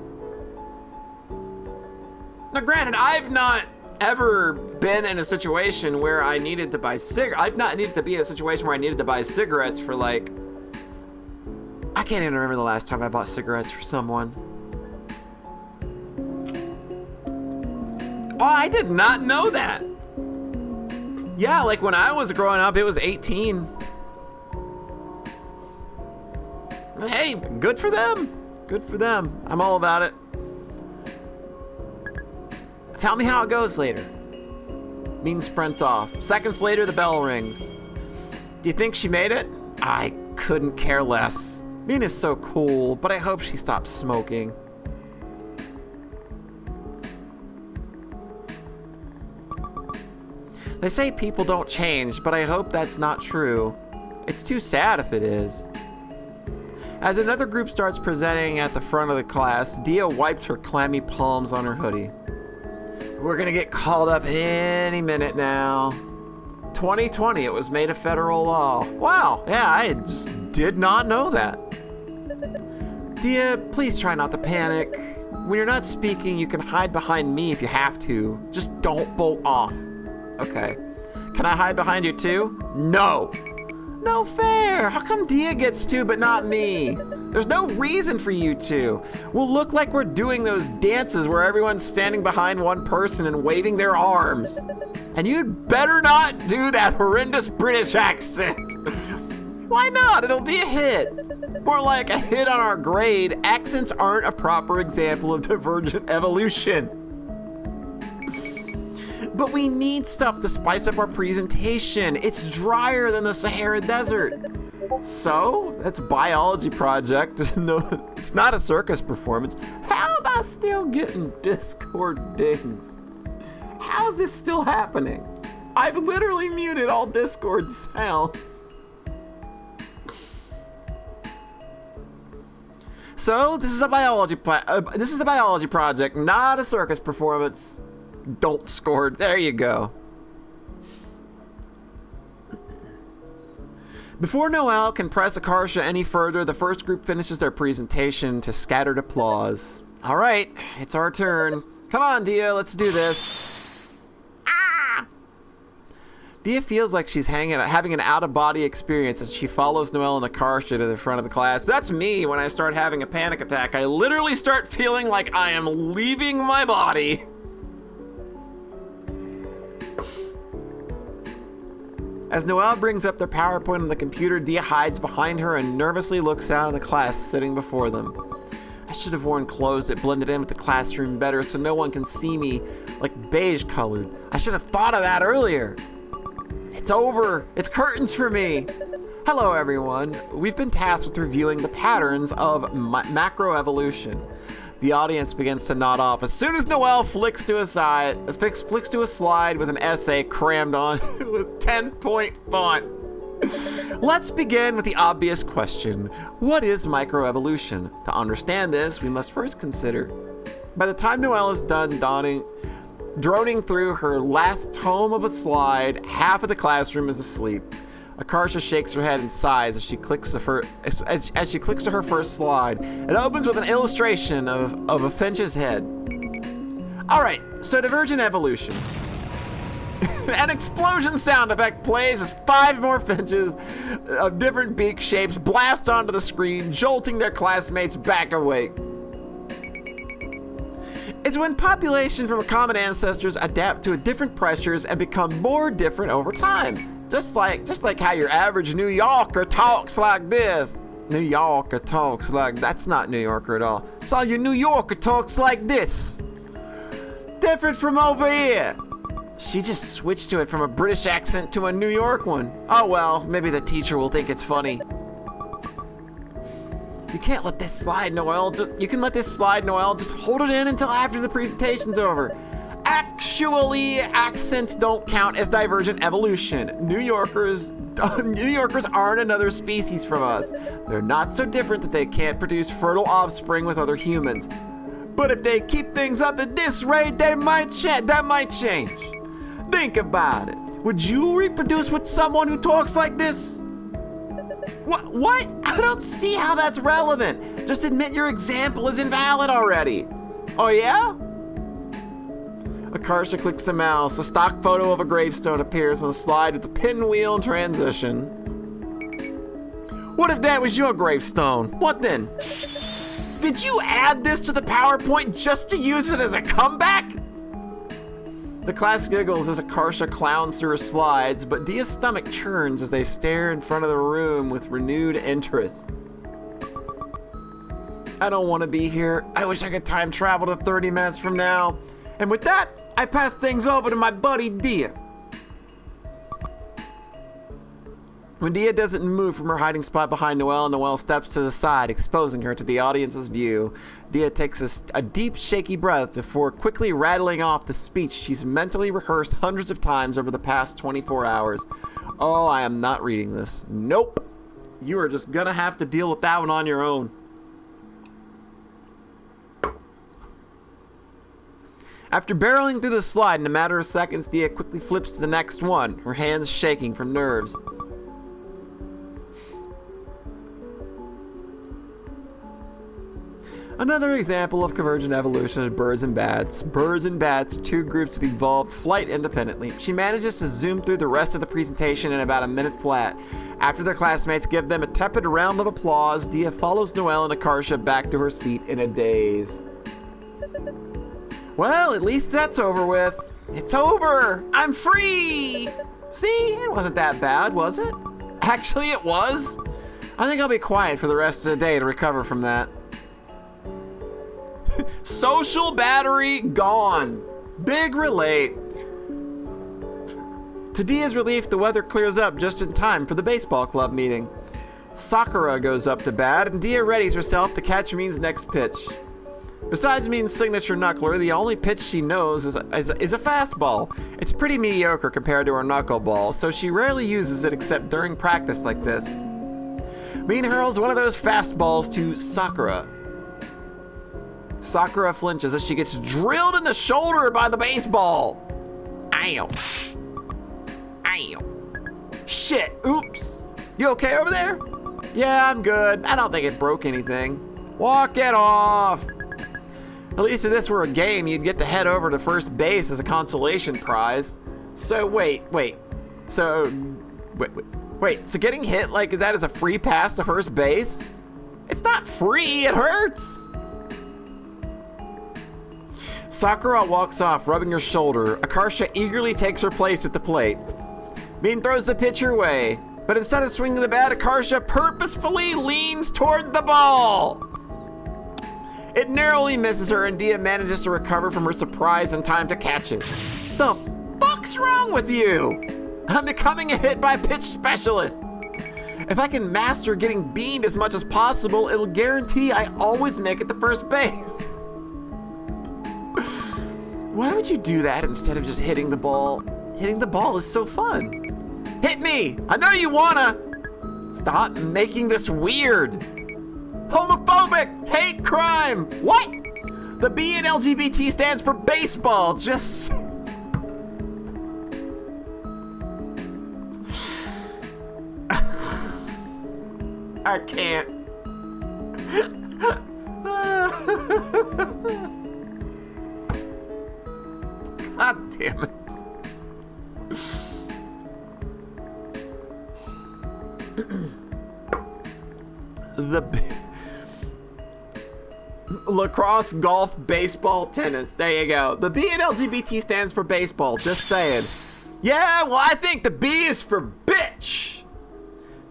Now granted, I've not ever been in a situation where I needed to buy I've not needed to be in a situation where I needed to buy cigarettes for like, I can't even remember the last time I bought cigarettes for someone. Oh, I did not know that. Yeah, like when I was growing up, it was 18. Hey, good for them. Good for them. I'm all about it. Tell me how it goes later. Mean sprints off. Seconds later, the bell rings. Do you think she made it? I couldn't care less. Mean is so cool, but I hope she stops smoking. They say people don't change, but I hope that's not true. It's too sad if it is. As another group starts presenting at the front of the class, Dia wipes her clammy palms on her hoodie. We're gonna get called up any minute now. 2020, it was made a federal law. Wow, yeah, I just did not know that. Dia, please try not to panic. When you're not speaking, you can hide behind me if you have to. Just don't bolt off. Okay. Can I hide behind you too? No. No fair. How come Dia gets to but not me? There's no reason for you to. We'll look like we're doing those dances where everyone's standing behind one person and waving their arms. And you'd better not do that horrendous British accent. Why not? It'll be a hit. More like a hit on our grade. Accents aren't a proper example of divergent evolution. But we need stuff to spice up our presentation. It's drier than the Sahara Desert. So, that's biology project. No, it's not a circus performance. How am I still getting Discord dings? How is this still happening? I've literally muted all Discord sounds. So, this is a biology project, not a circus performance. Don't score. There you go. Before Noelle can press Akarsha any further, the first group finishes their presentation to scattered applause. All right, it's our turn. Come on, Dia, let's do this. Ah! Dia feels like she's having an out-of-body experience as she follows Noelle and Akarsha to the front of the class. That's me when I start having a panic attack. I literally start feeling like I am leaving my body. As Noelle brings up their PowerPoint on the computer, Dia hides behind her and nervously looks out at the class sitting before them. I should have worn clothes that blended in with the classroom better so no one can see me like beige colored. I should have thought of that earlier. It's over. It's curtains for me. Hello, everyone. We've been tasked with reviewing the patterns of macroevolution. The audience begins to nod off as soon as Noelle flicks to a slide with an essay crammed on with 10-point font. Let's begin with the obvious question. What is microevolution? To understand this, we must first consider. By the time Noelle is done droning through her last tome of a slide, half of the classroom is asleep. Akarsha shakes her head and sighs as she clicks to her first slide. It opens with an illustration of a finch's head. Alright, so divergent evolution. An explosion sound effect plays as 5 more finches of different beak shapes blast onto the screen, jolting their classmates back awake. It's when populations from common ancestors adapt to different pressures and become more different over time. Just like how your average New Yorker talks like this. New Yorker talks like... That's not New Yorker at all. So your New Yorker talks like this. Different from over here. She just switched to it from a British accent to a New York one. Oh well, maybe the teacher will think it's funny. You can't let this slide, Noelle. You can let this slide, Noelle. Just hold it in until after the presentation's over. Actually, accents don't count as divergent evolution. New Yorkers aren't another species from us. They're not so different that they can't produce fertile offspring with other humans. But if they keep things up at this rate, that might change. Think about it. Would you reproduce with someone who talks like this? What? I don't see how that's relevant. Just admit your example is invalid already. Oh yeah? Akarsha clicks the mouse. A stock photo of a gravestone appears on the slide with the pinwheel transition. What if that was your gravestone? What then? Did you add this to the PowerPoint just to use it as a comeback? The class giggles as Akarsha clowns through her slides, but Dia's stomach churns as they stare in front of the room with renewed interest. I don't want to be here. I wish I could time travel to 30 minutes from now. And with that, I pass things over to my buddy Dia. When Dia doesn't move from her hiding spot behind Noelle, Noelle steps to the side, exposing her to the audience's view. Dia takes a deep, shaky breath before quickly rattling off the speech she's mentally rehearsed hundreds of times over the past 24 hours. Oh, I am not reading this. Nope. You are just gonna have to deal with that one on your own. After barreling through the slide in a matter of seconds, Dia quickly flips to the next one, her hands shaking from nerves. Another example of convergent evolution is birds and bats. Birds and bats are 2 groups that evolved flight independently. She manages to zoom through the rest of the presentation in about a minute flat. After their classmates give them a tepid round of applause, Dia follows Noelle and Akarsha back to her seat in a daze. Well, at least that's over with. It's over! I'm free! See, it wasn't that bad, was it? Actually, it was. I think I'll be quiet for the rest of the day to recover from that. Social battery gone. Big relate. To Dia's relief, the weather clears up just in time for the baseball club meeting. Sakura goes up to bat, and Dia readies herself to catch Min's next pitch. Besides Min's signature knuckler, the only pitch she knows is a fastball. It's pretty mediocre compared to her knuckleball, so she rarely uses it except during practice like this. Min hurls one of those fastballs to Sakura. Sakura flinches as she gets drilled in the shoulder by the baseball. Ow. Ow. Shit, oops. You okay over there? Yeah, I'm good. I don't think it broke anything. Walk it off. At least if this were a game, you'd get to head over to first base as a consolation prize. So wait. So, wait, so getting hit like that is a free pass to first base? It's not free, it hurts! Sakura walks off, rubbing her shoulder. Akarsha eagerly takes her place at the plate. Bean throws the pitch her way, but instead of swinging the bat, Akarsha purposefully leans toward the ball. It narrowly misses her, and Dia manages to recover from her surprise in time to catch it. The fuck's wrong with you? I'm becoming a hit by pitch specialist. If I can master getting beamed as much as possible, it'll guarantee I always make it to first base. Why would you do that instead of just hitting the ball? Hitting the ball is so fun. Hit me! I know you wanna! Stop making this weird. Homophobic! Hate crime! What? The B in LGBT stands for baseball, just... I can't. God damn it. Lacrosse, golf, baseball, tennis. There you go. The B in LGBT stands for baseball. Just saying. Yeah, well, I think the B is for bitch.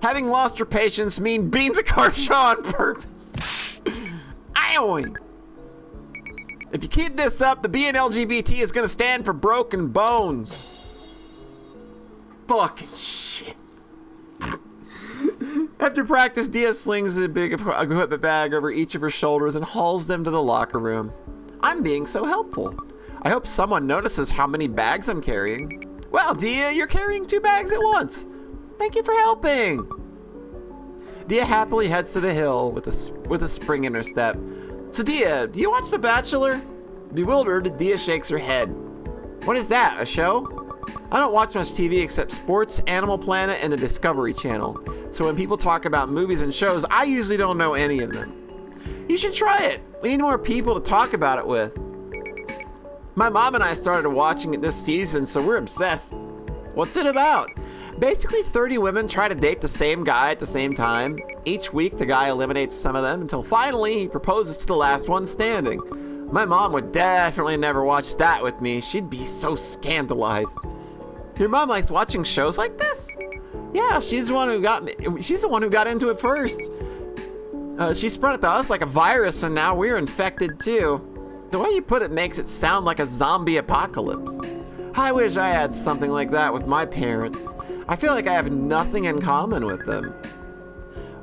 Having lost her patience, Mean beans Akarsha on purpose. Ioing. If you keep this up, the B in LGBT is gonna stand for broken bones. Fucking shit. After practice, Dia slings a big equipment bag over each of her shoulders and hauls them to the locker room. I'm being so helpful. I hope someone notices how many bags I'm carrying. Wow, Dia, you're carrying 2 bags at once. Thank you for helping. Dia happily heads to the hill with a spring in her step. So Dia, do you watch The Bachelor? Bewildered, Dia shakes her head. What is that, a show? I don't watch much TV except sports, Animal Planet, and the Discovery Channel. So when people talk about movies and shows, I usually don't know any of them. You should try it. We need more people to talk about it with. My mom and I started watching it this season, so we're obsessed. What's it about? Basically, 30 women try to date the same guy at the same time. Each week, the guy eliminates some of them until finally he proposes to the last one standing. My mom would definitely never watch that with me. She'd be so scandalized. Your mom likes watching shows like this? Yeah, she's the one who got into it first. She spread it to us like a virus, and now we're infected too. The way you put it makes it sound like a zombie apocalypse. I wish I had something like that with my parents. I feel like I have nothing in common with them.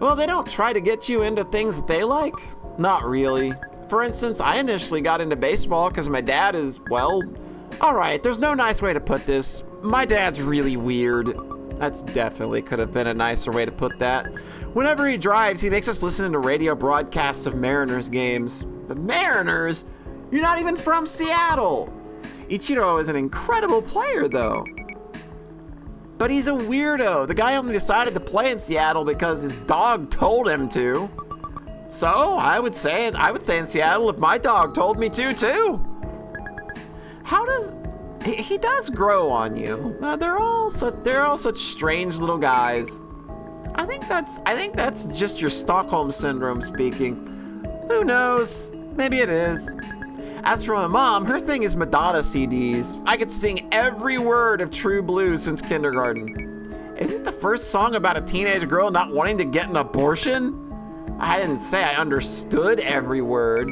Well, they don't try to get you into things that they like? Not really. For instance, I initially got into baseball because my dad is, well, alright, there's no nice way to put this. My dad's really weird. That's definitely could have been a nicer way to put that. Whenever he drives, he makes us listen to radio broadcasts of Mariners games. The Mariners? You're not even from Seattle! Ichiro is an incredible player, though. But he's a weirdo. The guy only decided to play in Seattle because his dog told him to. So, I would say in Seattle if my dog told me to, too. How does... He does grow on you. They're all such strange little guys. I think that's just your Stockholm Syndrome speaking. Who knows? Maybe it is. As for my mom, her thing is Madonna CDs. I could sing every word of True Blue since kindergarten. Isn't the first song about a teenage girl not wanting to get an abortion? I didn't say I understood every word.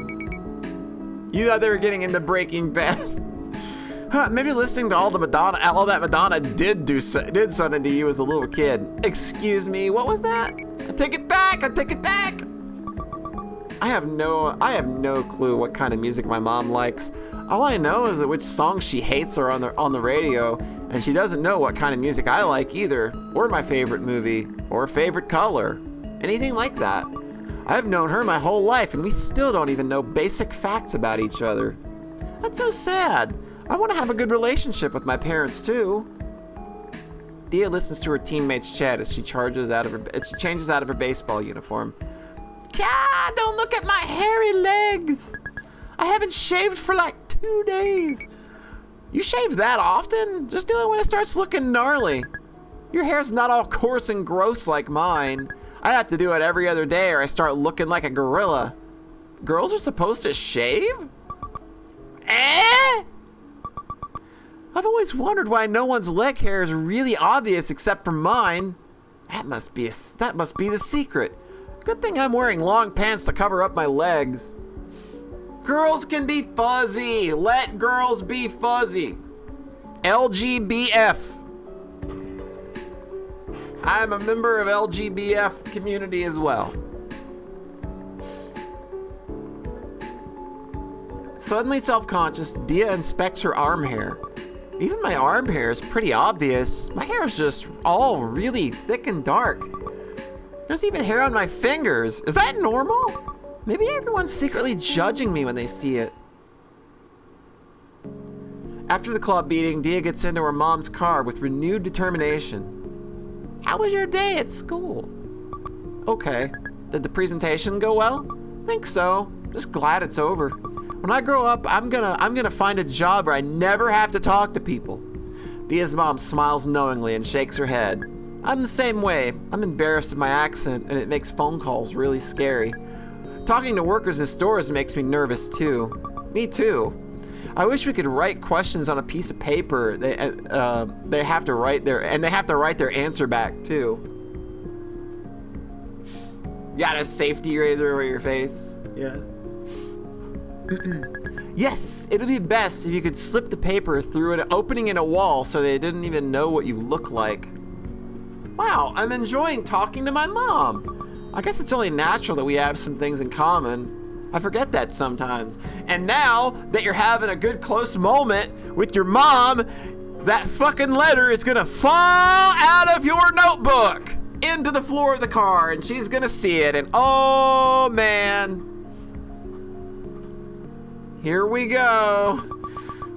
You thought they were getting into Breaking Bad. Maybe listening to all that Madonna did something to you as a little kid. Excuse me, what was that? I take it back. I have no clue what kind of music my mom likes. All I know is that which songs she hates are on the radio, and she doesn't know what kind of music I like either, or my favorite movie, or favorite color, anything like that. I've known her my whole life, and we still don't even know basic facts about each other. That's so sad. I want to have a good relationship with my parents too. Dia listens to her teammates chat as she changes out of her baseball uniform. God, don't look at my hairy legs. I haven't shaved for like 2 days. You shave that often? Just do it when it starts looking gnarly. Your hair's not all coarse and gross like mine. I have to do it every other day or I start looking like a gorilla. Girls are supposed to shave? Eh? I've always wondered why no one's leg hair is really obvious except for mine. That must be the secret. Good thing I'm wearing long pants to cover up my legs. Girls can be fuzzy. Let girls be fuzzy. LGBF. I'm a member of LGBF community as well. Suddenly self-conscious, Dia inspects her arm hair. Even my arm hair is pretty obvious. My hair is just all really thick and dark. There's even hair on my fingers. Is that normal? Maybe everyone's secretly judging me when they see it. After the club meeting, Dia gets into her mom's car with renewed determination. How was your day at school? Okay. Did the presentation go well? Think so. Just glad it's over. When I grow up, I'm gonna find a job where I never have to talk to people. Dia's mom smiles knowingly and shakes her head. I'm the same way. I'm embarrassed of my accent and it makes phone calls really scary. Talking to workers in stores makes me nervous too. Me too. I wish we could write questions on a piece of paper. They have to write their answer back too. You got a safety razor over your face? Yeah. Yes, it'd be best if you could slip the paper through an opening in a wall so they didn't even know what you look like. Wow, I'm enjoying talking to my mom. I guess it's only natural that we have some things in common. I forget that sometimes. And now that you're having a good close moment with your mom, that fucking letter is gonna fall out of your notebook into the floor of the car and she's gonna see it and oh man. Here we go.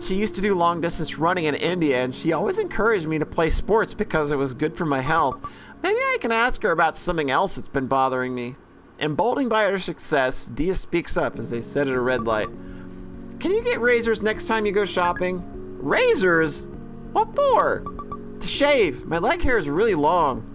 She used to do long distance running in India and she always encouraged me to play sports because it was good for my health. Maybe I can ask her about something else that's been bothering me. Emboldened by her success, Dia speaks up as they sit at a red light. Can you get razors next time you go shopping? Razors? What for? To shave. My leg hair is really long.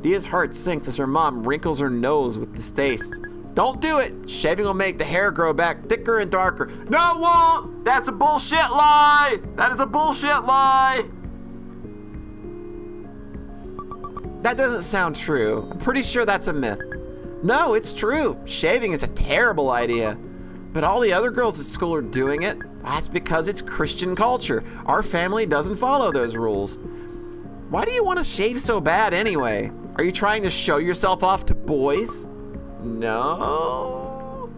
Dia's heart sinks as her mom wrinkles her nose with distaste. Don't do it. Shaving will make the hair grow back thicker and darker. No, it won't. That's a bullshit lie. That is a bullshit lie. That doesn't sound true. I'm pretty sure that's a myth. No, it's true. Shaving is a terrible idea. But all the other girls at school are doing it. That's because it's Christian culture. Our family doesn't follow those rules. Why do you want to shave so bad anyway? Are you trying to show yourself off to boys? No.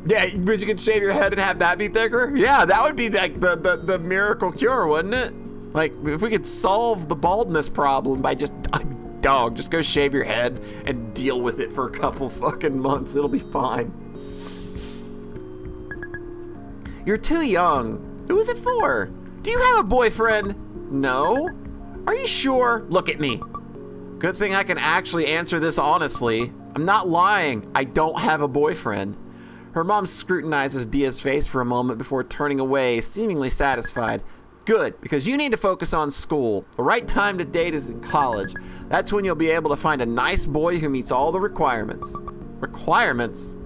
Yeah, but you could shave your head and have that be thicker? Yeah, that would be like the miracle cure, wouldn't it? Like, if we could solve the baldness problem by just go shave your head and deal with it for a couple fucking months. It'll be fine. You're too young. Who is it for? Do you have a boyfriend? No. Are you sure? Look at me. Good thing I can actually answer this honestly. I'm not lying. I don't have a boyfriend. Her mom scrutinizes Dia's face for a moment before turning away, seemingly satisfied. Good, because you need to focus on school. The right time to date is in college. That's when you'll be able to find a nice boy who meets all the requirements. Requirements?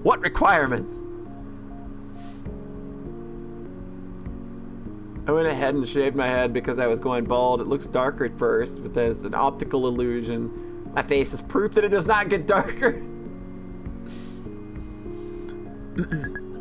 What requirements? I went ahead and shaved my head because I was going bald. It looks darker at first, but that's an optical illusion. My face is proof that it does not get darker.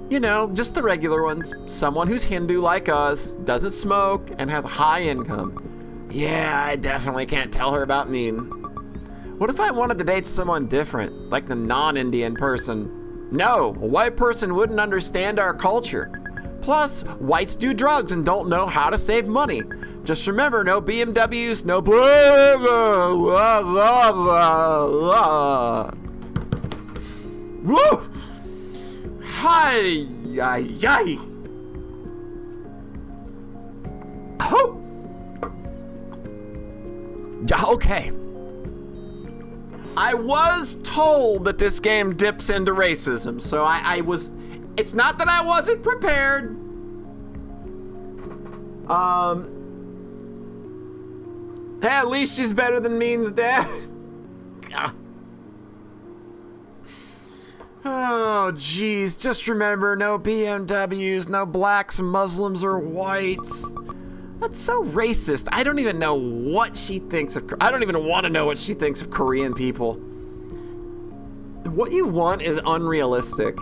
You know, just the regular ones. Someone who's Hindu like us, doesn't smoke, and has a high income. Yeah, I definitely can't tell her about me. What if I wanted to date someone different, like the non-Indian person? No, a white person wouldn't understand our culture. Plus, whites do drugs and don't know how to save money. Just remember, no BMWs, no blah, blah, blah, blah, blah. Woo! Hi, yi, yi. Oh! Okay. I was told that this game dips into racism, so I was... It's not that I wasn't prepared. Hey, at least she's better than Mean's dad. Oh, geez. Just remember, no BMWs, no blacks, Muslims, or whites. That's so racist. I don't even know what she thinks of... I don't even want to know what she thinks of Korean people. What you want is unrealistic.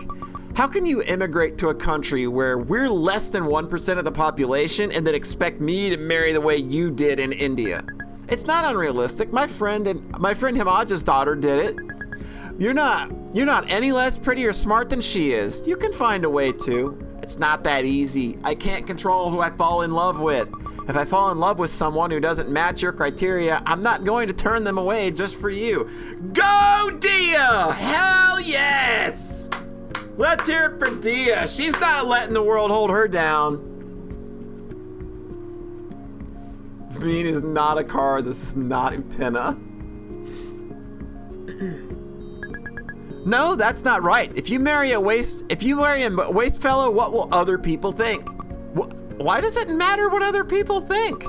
How can you immigrate to a country where we're less than 1% of the population and then expect me to marry the way you did in India? It's not unrealistic. My friend Himaj's daughter did it. You're not any less pretty or smart than she is. You can find a way to. It's not that easy. I can't control who I fall in love with. If I fall in love with someone who doesn't match your criteria, I'm not going to turn them away just for you. Go, Dia! Hell yes! Let's hear it for Dia. She's not letting the world hold her down. Bean is not a car. This is not Utena. No, that's not right. If you marry a waste fellow, what will other people think? Why does it matter what other people think?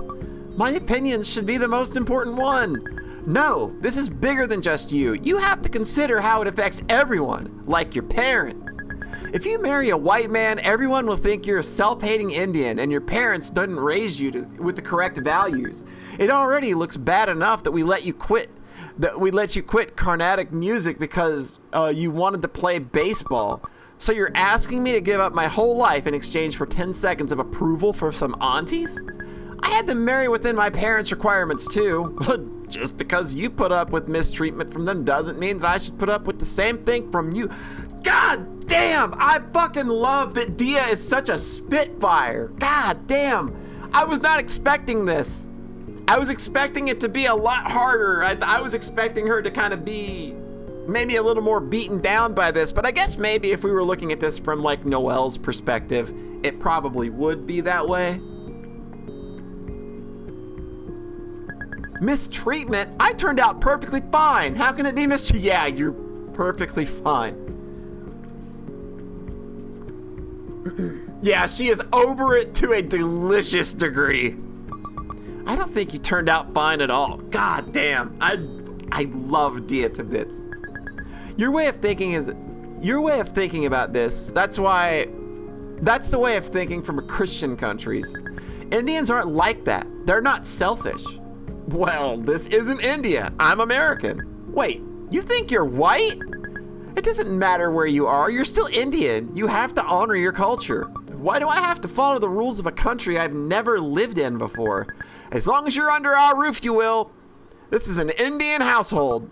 My opinions should be the most important one. No, this is bigger than just you. You have to consider how it affects everyone, like your parents. If you marry a white man, everyone will think you're a self-hating Indian and your parents didn't raise you with the correct values. It already looks bad enough that we let you quit Carnatic music because you wanted to play baseball. So you're asking me to give up my whole life in exchange for 10 seconds of approval for some aunties? I had to marry within my parents' requirements too. Just because you put up with mistreatment from them doesn't mean that I should put up with the same thing from you. God damn, I fucking love that Dia is such a spitfire. God damn, I was not expecting this. I was expecting it to be a lot harder. I was expecting her to kind of be maybe a little more beaten down by this, but I guess maybe if we were looking at this from like Noelle's perspective, it probably would be that way. Mistreatment? I turned out perfectly fine. How can it be mistreatment? Yeah, you're perfectly fine. Yeah, she is over it to a delicious degree. I don't think you turned out fine at all. God damn. I love Dia to bits. Your way of thinking about this, that's the way of thinking from Christian countries. Indians aren't like that. They're not selfish. Well, this isn't India. I'm American. Wait, you think you're white? It doesn't matter where you are. You're still Indian. You have to honor your culture. Why do I have to follow the rules of a country I've never lived in before? As long as you're under our roof, you will. This is an Indian household.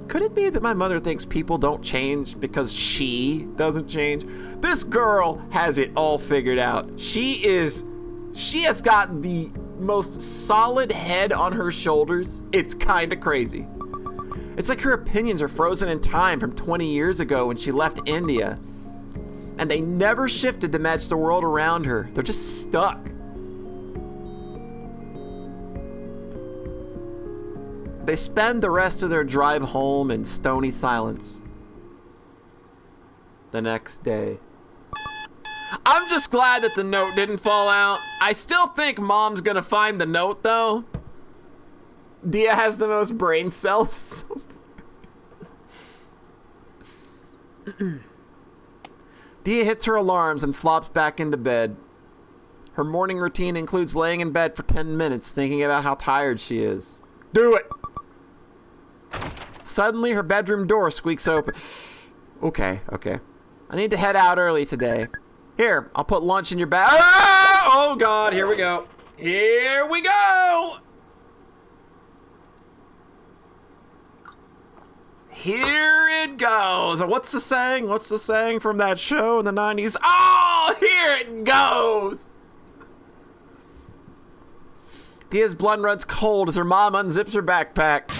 Could it be that my mother thinks people don't change because she doesn't change? This girl has it all figured out. She has got the most solid head on her shoulders. It's kind of crazy. It's like her opinions are frozen in time from 20 years ago when she left India. And they never shifted to match the world around her. They're just stuck. They spend the rest of their drive home in stony silence. The next day. I'm just glad that the note didn't fall out. I still think Mom's gonna find the note though. Dia has the most brain cells. Dia hits her alarms and flops back into bed. Her morning routine includes laying in bed for 10 minutes thinking about how tired she is. Do it! Suddenly, her bedroom door squeaks open. Okay. I need to head out early today. Here, I'll put lunch in your bag. Oh, God, here we go. Here we go! Here it goes. What's the saying? What's the saying from that show in the 90s? Oh, here it goes. Dia's blood runs cold as her mom unzips her backpack.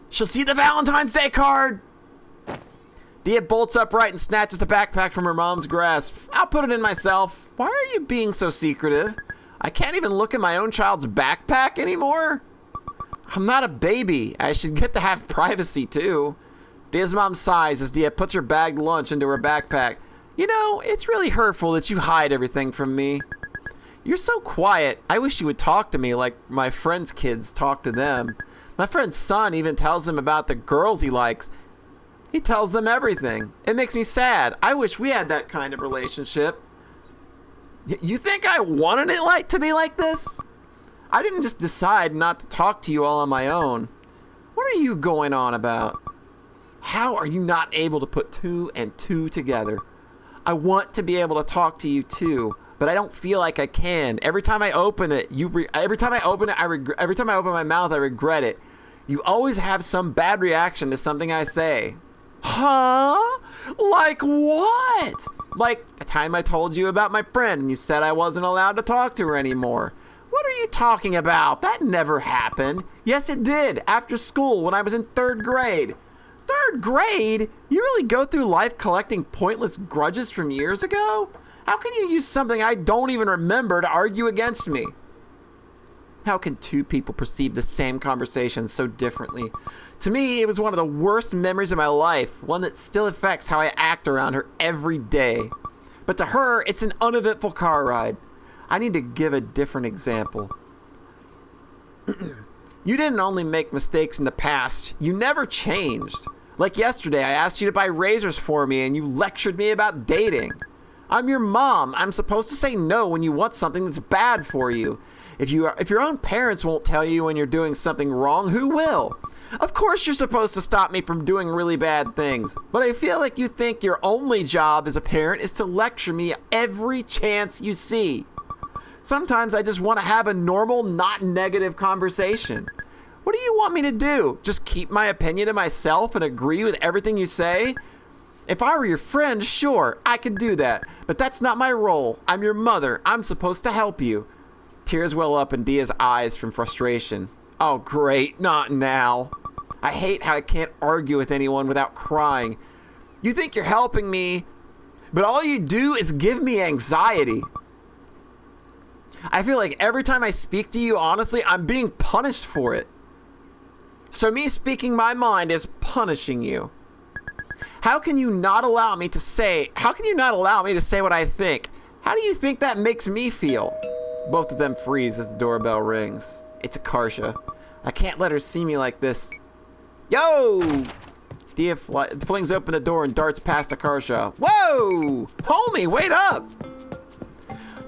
She'll see the Valentine's Day card. Dia bolts upright and snatches the backpack from her mom's grasp. I'll put it in myself. Why are you being so secretive? I can't even look at my own child's backpack anymore. I'm not a baby. I should get to have privacy too. Dia's mom sighs as Dia puts her bagged lunch into her backpack. You know, it's really hurtful that you hide everything from me. You're so quiet. I wish you would talk to me like my friends' kids talk to them. My friend's son even tells him about the girls he likes. He tells them everything. It makes me sad. I wish we had that kind of relationship. You think I wanted it to be like this? I didn't just decide not to talk to you all on my own. What are you going on about? How are you not able to put 2 and 2 together? I want to be able to talk to you too, but I don't feel like I can. Every time I open it, every time I open my mouth, I regret it. You always have some bad reaction to something I say. Huh? Like what? Like the time I told you about my friend and you said I wasn't allowed to talk to her anymore. What are you talking about? That never happened. Yes, it did. After school when I was in 3rd grade. 3rd grade? You really go through life collecting pointless grudges from years ago? How can you use something I don't even remember to argue against me? How can 2 people perceive the same conversation so differently? To me, it was one of the worst memories of my life, one that still affects how I act around her every day. But to her, it's an uneventful car ride. I need to give a different example. You didn't only make mistakes in the past, you never changed. Like yesterday, I asked you to buy razors for me and you lectured me about dating. I'm your mom. I'm supposed to say no when you want something that's bad for you. If your own parents won't tell you when you're doing something wrong, who will? Of course you're supposed to stop me from doing really bad things, but I feel like you think your only job as a parent is to lecture me every chance you see. Sometimes I just want to have a normal, not negative conversation. What do you want me to do? Just keep my opinion to myself and agree with everything you say? If I were your friend, sure, I could do that, but that's not my role. I'm your mother. I'm supposed to help you. Tears well up in Dia's eyes from frustration. Oh, great, not now. I hate how I can't argue with anyone without crying. You think you're helping me, but all you do is give me anxiety. I feel like every time I speak to you, honestly, I'm being punished for it. So me speaking my mind is punishing you. How can you not allow me to say what I think? How do you think that makes me feel? Both of them freeze as the doorbell rings. It's Akarsha. I can't let her see me like this. Yo! Dia flings open the door and darts past Akarsha. Whoa! Homie, wait up!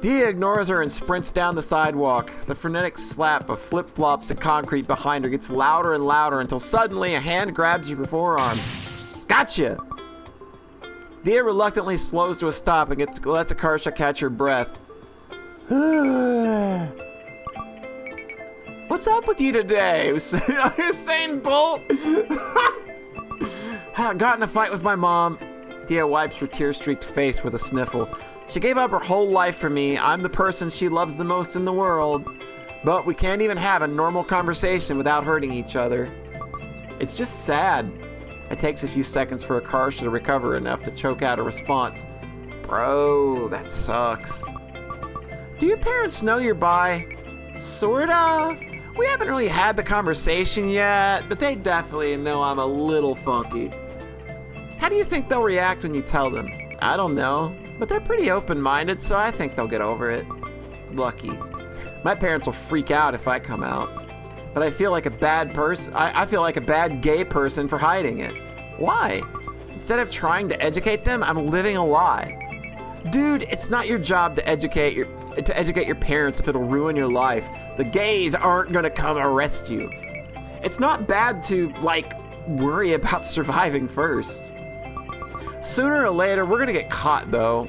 Dia ignores her and sprints down the sidewalk. The frenetic slap of flip-flops and concrete behind her gets louder and louder until suddenly a hand grabs your forearm. Gotcha! Dia reluctantly slows to a stop and lets Akarsha catch her breath. What's up with you today, Usain Bolt? I got in a fight with my mom. Dia wipes her tear-streaked face with a sniffle. She gave up her whole life for me. I'm the person she loves the most in the world. But we can't even have a normal conversation without hurting each other. It's just sad. It takes a few seconds for Akarsha to recover enough to choke out a response. Bro, that sucks. Do your parents know you're bi? Sorta. We haven't really had the conversation yet, but they definitely know I'm a little funky. How do you think they'll react when you tell them? I don't know, but they're pretty open-minded, so I think they'll get over it. Lucky. My parents will freak out if I come out, but I feel like a bad person. I feel like a bad gay person for hiding it. Why? Instead of trying to educate them, I'm living a lie. Dude, it's not your job to educate your parents if it'll ruin your life. The gays aren't gonna come arrest you. It's not bad to, worry about surviving first. Sooner or later, we're gonna get caught, though.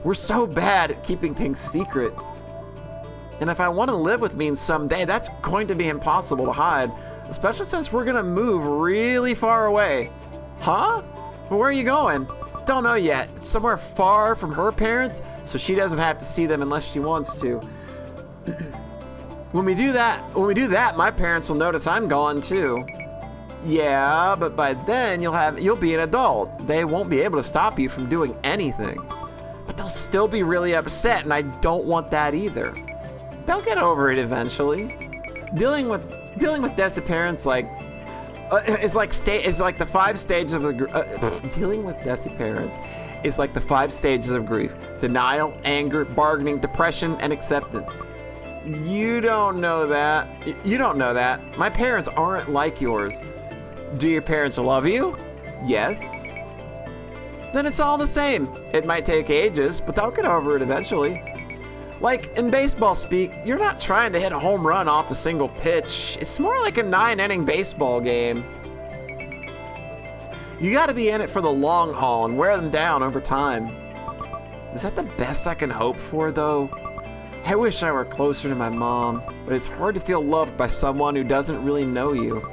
We're so bad at keeping things secret. And if I want to live with me someday, that's going to be impossible to hide, especially since we're gonna move really far away. Huh? Well, where are you going? Don't know yet. It's somewhere far from her parents, so she doesn't have to see them unless she wants to. When we do that, my parents will notice I'm gone too. Yeah, but by then you'll be an adult. They won't be able to stop you from doing anything. But they'll still be really upset, and I don't want that either. They'll get over it eventually. Dealing with disappearance It's like the 5 stages of dealing with Desi parents is like the 5 stages of grief: denial, anger, bargaining, depression, and acceptance. You don't know that. You don't know that. My parents aren't like yours. Do your parents love you? Yes. Then it's all the same. It might take ages, but they'll get over it eventually. Like in baseball speak, you're not trying to hit a home run off a single pitch. It's more like a 9-inning baseball game. You gotta be in it for the long haul and wear them down over time. Is that the best I can hope for, though? I wish I were closer to my mom, but it's hard to feel loved by someone who doesn't really know you.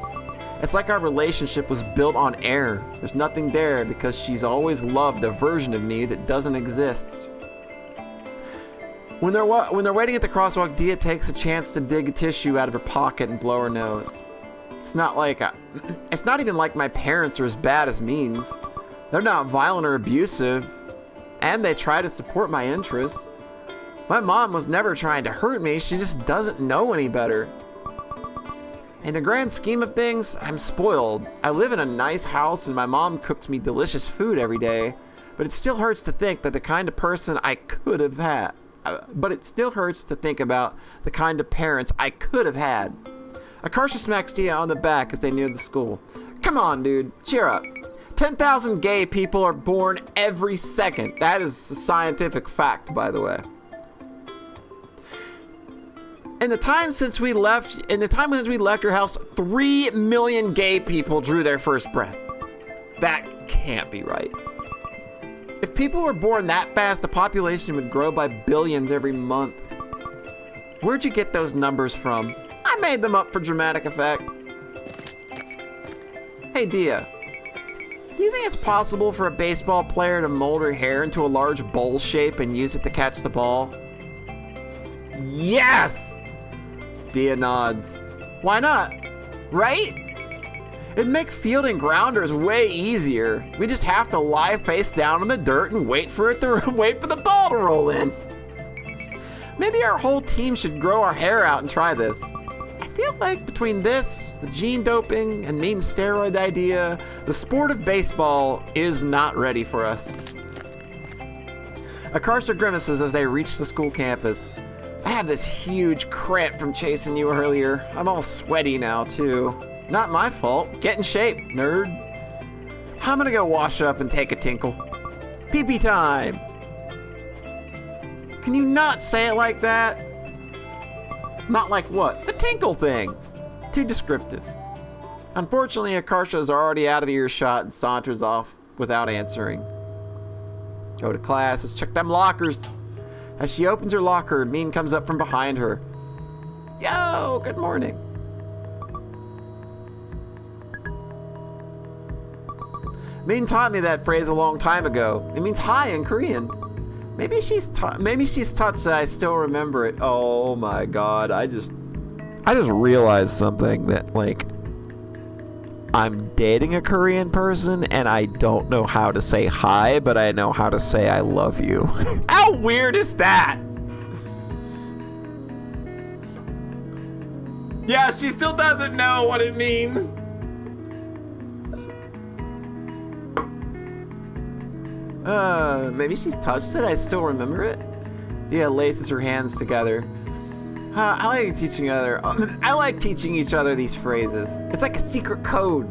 It's like our relationship was built on air. There's nothing there because she's always loved a version of me that doesn't exist. When they're waiting at the crosswalk, Dia takes a chance to dig a tissue out of her pocket and blow her nose. It's not even like my parents are as bad as means. They're not violent or abusive, and they try to support my interests. My mom was never trying to hurt me, she just doesn't know any better. In the grand scheme of things, I'm spoiled. I live in a nice house and my mom cooks me delicious food every day, but it still hurts to think that the kind of person I could have had. But it still hurts to think about the kind of parents I could have had. Akarsha smacks Dia on the back as they near the school. Come on, dude, cheer up. 10,000 gay people are born every second. That is a scientific fact, by the way. In the time since we left your house, 3 million gay people drew their first breath. That can't be right. If people were born that fast, the population would grow by billions every month. Where'd you get those numbers from? I made them up for dramatic effect. Hey, Dia. Do you think it's possible for a baseball player to mold her hair into a large bowl shape and use it to catch the ball? Yes! Dia nods. Why not? Right? It'd make fielding grounders way easier. We just have to lie face down in the dirt and wait for the ball to roll in. Maybe our whole team should grow our hair out and try this. I feel like between this, the gene doping, and Neen's steroid idea, the sport of baseball is not ready for us. Akarsha grimaces as they reach the school campus. I have this huge cramp from chasing you earlier. I'm all sweaty now, too. Not my fault. Get in shape, nerd. I'm gonna go wash up and take a tinkle. Pee-pee time! Can you not say it like that? Not like what? The tinkle thing. Too descriptive. Unfortunately, Akarsha is already out of earshot and saunters off without answering. Go to class. Let's check them lockers. As she opens her locker, Meen comes up from behind her. Yo, good morning. Meen taught me that phrase a long time ago. It means hi in Korean. Maybe she's touched that I still remember it. Oh my god, I just realized something that, like, I'm dating a Korean person and I don't know how to say hi, but I know how to say I love you. How weird is that? Yeah, she still doesn't know what it means. Maybe she's touched it. I still remember it. Dia laces her hands together. I like teaching each other these phrases. It's like a secret code.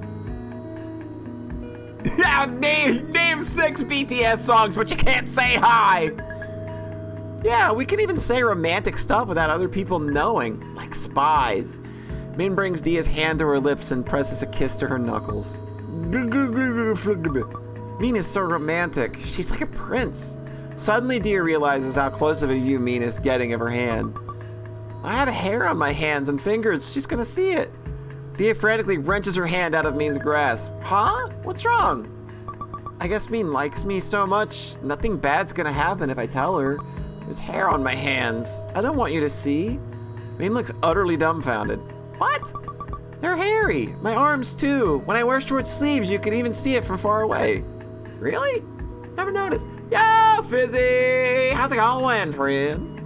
Name 6 BTS songs, but you can't say hi. Yeah, we can even say romantic stuff without other people knowing, like spies. Min brings Dia's hand to her lips and presses a kiss to her knuckles. Min is so romantic. She's like a prince. Suddenly, Dia realizes how close of a view Min is getting of her hand. I have hair on my hands and fingers. She's gonna see it. Dia frantically wrenches her hand out of Min's grasp. Huh? What's wrong? I guess Min likes me so much. Nothing bad's gonna happen if I tell her. There's hair on my hands. I don't want you to see. Min looks utterly dumbfounded. What? They're hairy. My arms too. When I wear short sleeves, you can even see it from far away. Really? Never noticed. Yo, Fizzy! How's it going, friend?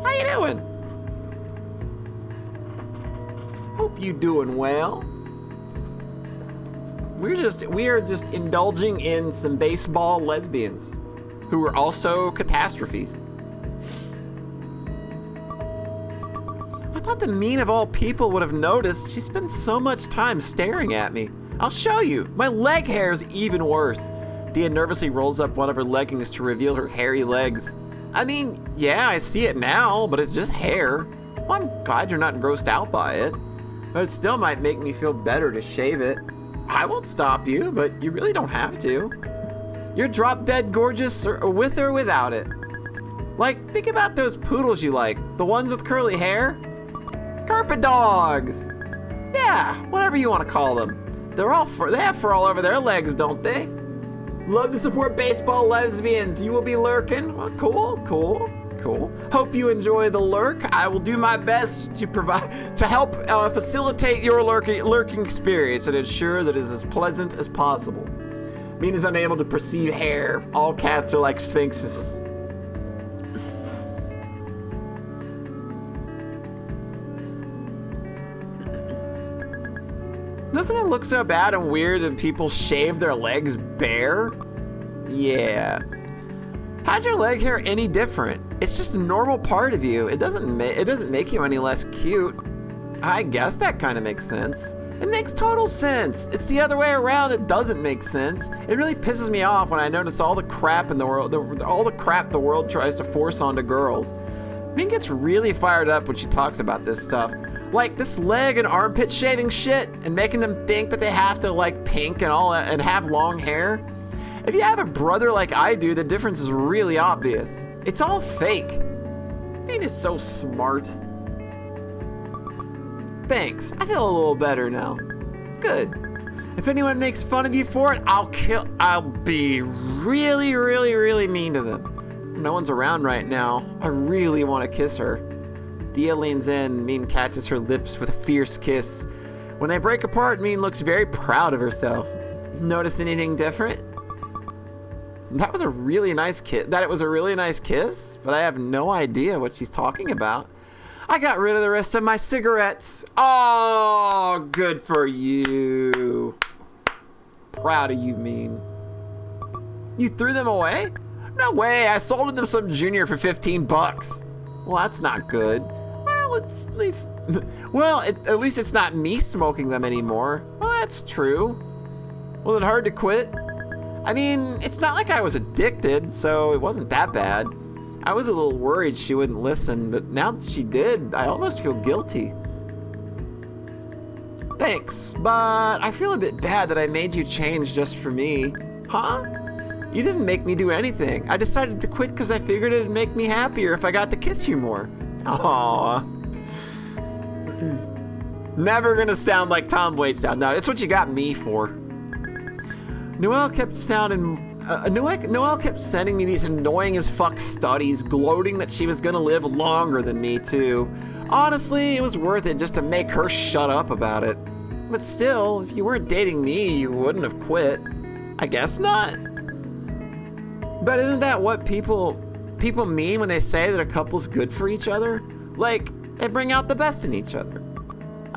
How you doing? Hope you doing well. We are just indulging in some baseball lesbians who are also catastrophes. I thought the mean of all people would have noticed. She spends so much time staring at me. I'll show you. My leg hair is even worse. Dia nervously rolls up one of her leggings to reveal her hairy legs. I mean, yeah, I see it now, but it's just hair. Well, I'm glad you're not grossed out by it. But it still might make me feel better to shave it. I won't stop you, but you really don't have to. You're drop dead gorgeous with or without it. Like, think about those poodles you like. The ones with curly hair. Carpet dogs. Yeah, whatever you want to call them. They have fur all over their legs, don't they? Love to support baseball lesbians. You will be lurking. Well, cool. Hope you enjoy the lurk. I will do my best to help facilitate your lurking experience and ensure that it is as pleasant as possible. Mean is unable to perceive hair. All cats are like sphinxes. Doesn't it look so bad and weird when people shave their legs bare? Yeah. How's your leg hair any different? It's just a normal part of you. It doesn't make you any less cute. I guess that kind of makes sense. It makes total sense. It's the other way around that doesn't make sense. It really pisses me off when I notice all the crap in the world, all the crap the world tries to force onto girls. Ming gets really fired up when she talks about this stuff. Like this leg and armpit shaving shit and making them think that they have to like pink and all that and have long hair. If you have a brother like I do, the difference is really obvious. It's all fake. Ming is so smart. Thanks. I feel a little better now. Good. If anyone makes fun of you for it, I'll be really, really, really mean to them. No one's around right now. I really want to kiss her. Dia leans in, Min catches her lips with a fierce kiss. When they break apart, Min looks very proud of herself. Notice anything different? That was a really nice kiss. That it was a really nice kiss, but I have no idea what she's talking about. I got rid of the rest of my cigarettes. Oh, good for you. Proud of you, Min. You threw them away? No way, I sold them some junior for 15 bucks. Well, that's not good. Well, at least it's not me smoking them anymore. Well, that's true. Was it hard to quit? I mean, it's not like I was addicted, so it wasn't that bad. I was a little worried she wouldn't listen, but now that she did, I almost feel guilty. Thanks, but I feel a bit bad that I made you change just for me. Huh? You didn't make me do anything. I decided to quit because I figured it'd make me happier if I got to kiss you more. Aww. Never gonna sound like Tom Waits sound. No, it's what you got me for. Noelle kept sending me these annoying as fuck studies, gloating that she was gonna live longer than me too. Honestly, it was worth it just to make her shut up about it. But still, if you weren't dating me, you wouldn't have quit. I guess not. But isn't that what people mean when they say that a couple's good for each other? Like, they bring out the best in each other.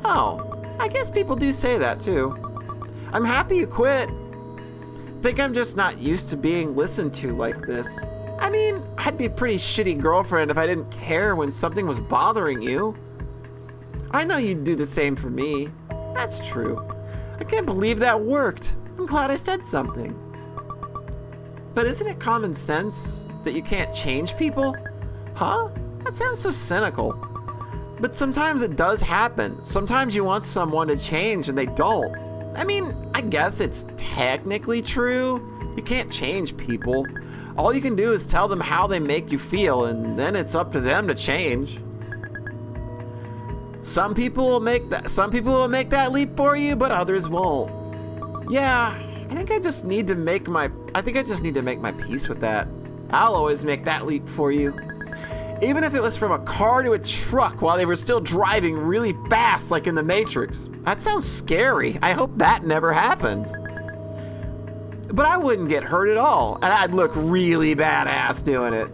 Oh, I guess people do say that too. I'm happy you quit. Think I'm just not used to being listened to like this. I mean, I'd be a pretty shitty girlfriend if I didn't care when something was bothering you. I know you'd do the same for me. That's true. I can't believe that worked. I'm glad I said something. But isn't it common sense that you can't change people? Huh? That sounds so cynical. But sometimes it does happen. Sometimes you want someone to change and they don't. I mean, I guess it's technically true. You can't change people. All you can do is tell them how they make you feel, and then it's up to them to change. Some people will make that leap for you, but others won't. Yeah, I think I just need to make my peace with that. I'll always make that leap for you. Even if it was from a car to a truck while they were still driving really fast like in the Matrix. That sounds scary. I hope that never happens. But I wouldn't get hurt at all, and I'd look really badass doing it.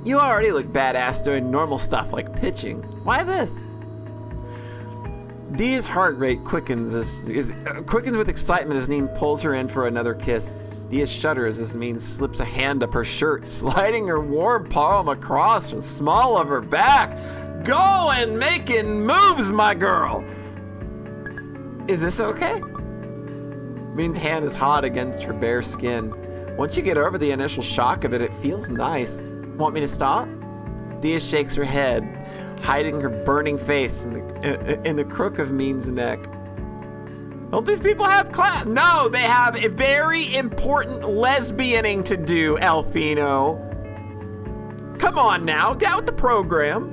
You already look badass doing normal stuff like pitching. Why this? Dia's heart rate quickens quickens with excitement as Neen pulls her in for another kiss. Dia shudders as Neen slips a hand up her shirt, sliding her warm palm across the small of her back. Go and making moves, my girl. Is this okay? Neen's hand is hot against her bare skin. Once you get over the initial shock of it, it feels nice. Want me to stop? Dia shakes her head, hiding her burning face in the crook of Neen's neck. Don't these people have class? No, they have a very important lesbianing to do, Elfino. Come on now, get with the program.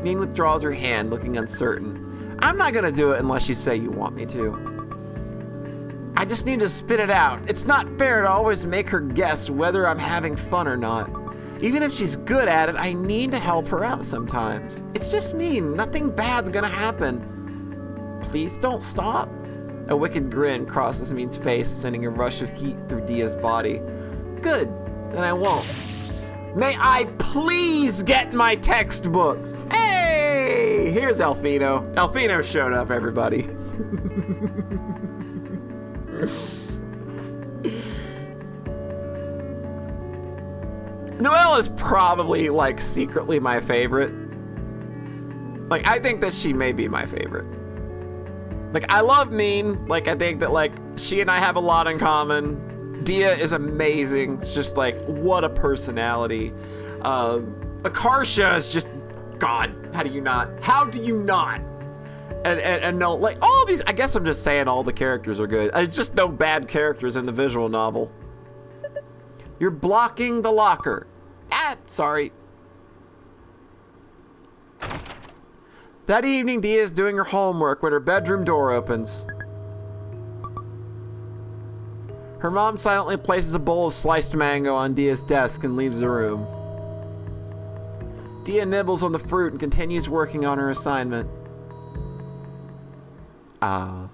Neen withdraws her hand, looking uncertain. I'm not gonna do it unless you say you want me to. I just need to spit it out. It's not fair to always make her guess whether I'm having fun or not. Even if she's good at it, I need to help her out sometimes. It's just me. Nothing bad's gonna happen. Please don't stop. A wicked grin crosses Neen's face, sending a rush of heat through Dia's body. Good, then I won't. May I please get my textbooks? Hey, here's Elfino. Elfino showed up, everybody. Noelle is probably, like, secretly my favorite. Like, I think that she may be my favorite. Like, I love Neen. Like, I think that, like, she and I have a lot in common. Dia is amazing. It's just, like, what a personality. Akarsha is just, God, how do you not? How do you not? And no, like, all these, I guess I'm just saying all the characters are good. It's just no bad characters in the visual novel. You're blocking the locker. Ah, sorry. That evening, Dia is doing her homework when her bedroom door opens. Her mom silently places a bowl of sliced mango on Dia's desk and leaves the room. Dia nibbles on the fruit and continues working on her assignment. All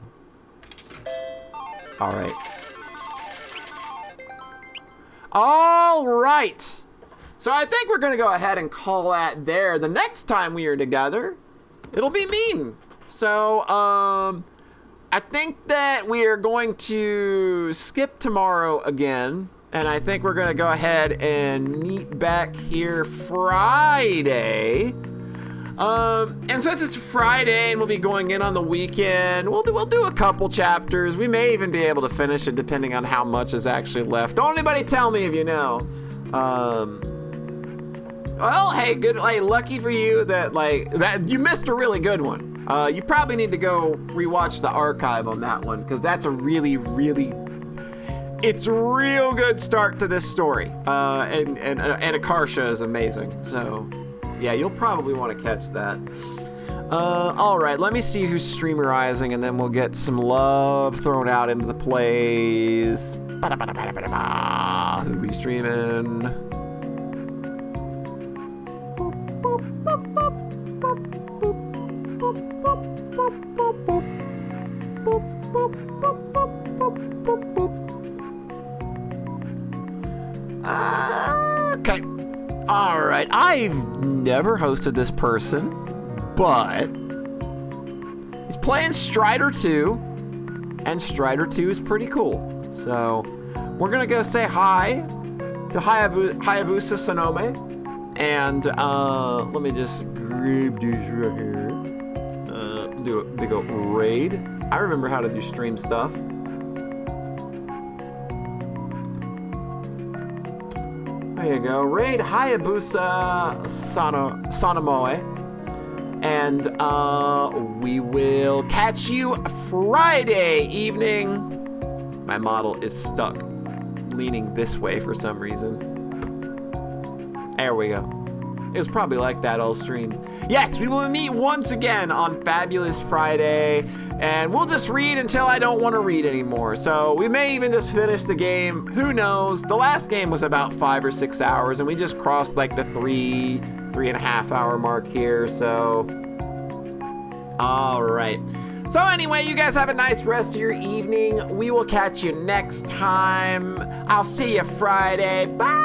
right. All right. So I think we're going to go ahead and call that there. The next time we are together, it'll be Neen. So, I think that we are going to skip tomorrow again. And I think we're going to go ahead and meet back here Friday. And since it's Friday and we'll be going in on the weekend, we'll do a couple chapters. We may even be able to finish it depending on how much is actually left. Don't anybody tell me if you know. Well, hey, good. Hey, lucky for you that you missed a really good one. You probably need to go rewatch the archive on that one because that's a really, really, it's a real good start to this story. And Akarsha is amazing. So. Yeah, you'll probably want to catch that. All right, let me see who's streamerizing, and then we'll get some love thrown out into the plays. Who be streaming? Okay. All right, I've never hosted this person, but he's playing Strider 2, and Strider 2 is pretty cool. So we're gonna go say hi to Hayabusa Sonome, and let me just grab this right here. Do a big old raid. I remember how to do stream stuff. There you go. Raid Hayabusa Sonomoe. And we will catch you Friday evening. My model is stuck, leaning this way for some reason. There we go. It was probably like that all stream. Yes, we will meet once again on Fabulous Friday, and we'll just read until I don't want to read anymore. So we may even just finish the game. Who knows? The last game was about 5 or 6 hours, and we just crossed like the 3.5 hour mark here. So, all right. So anyway, you guys have a nice rest of your evening. We will catch you next time. I'll see you Friday. Bye.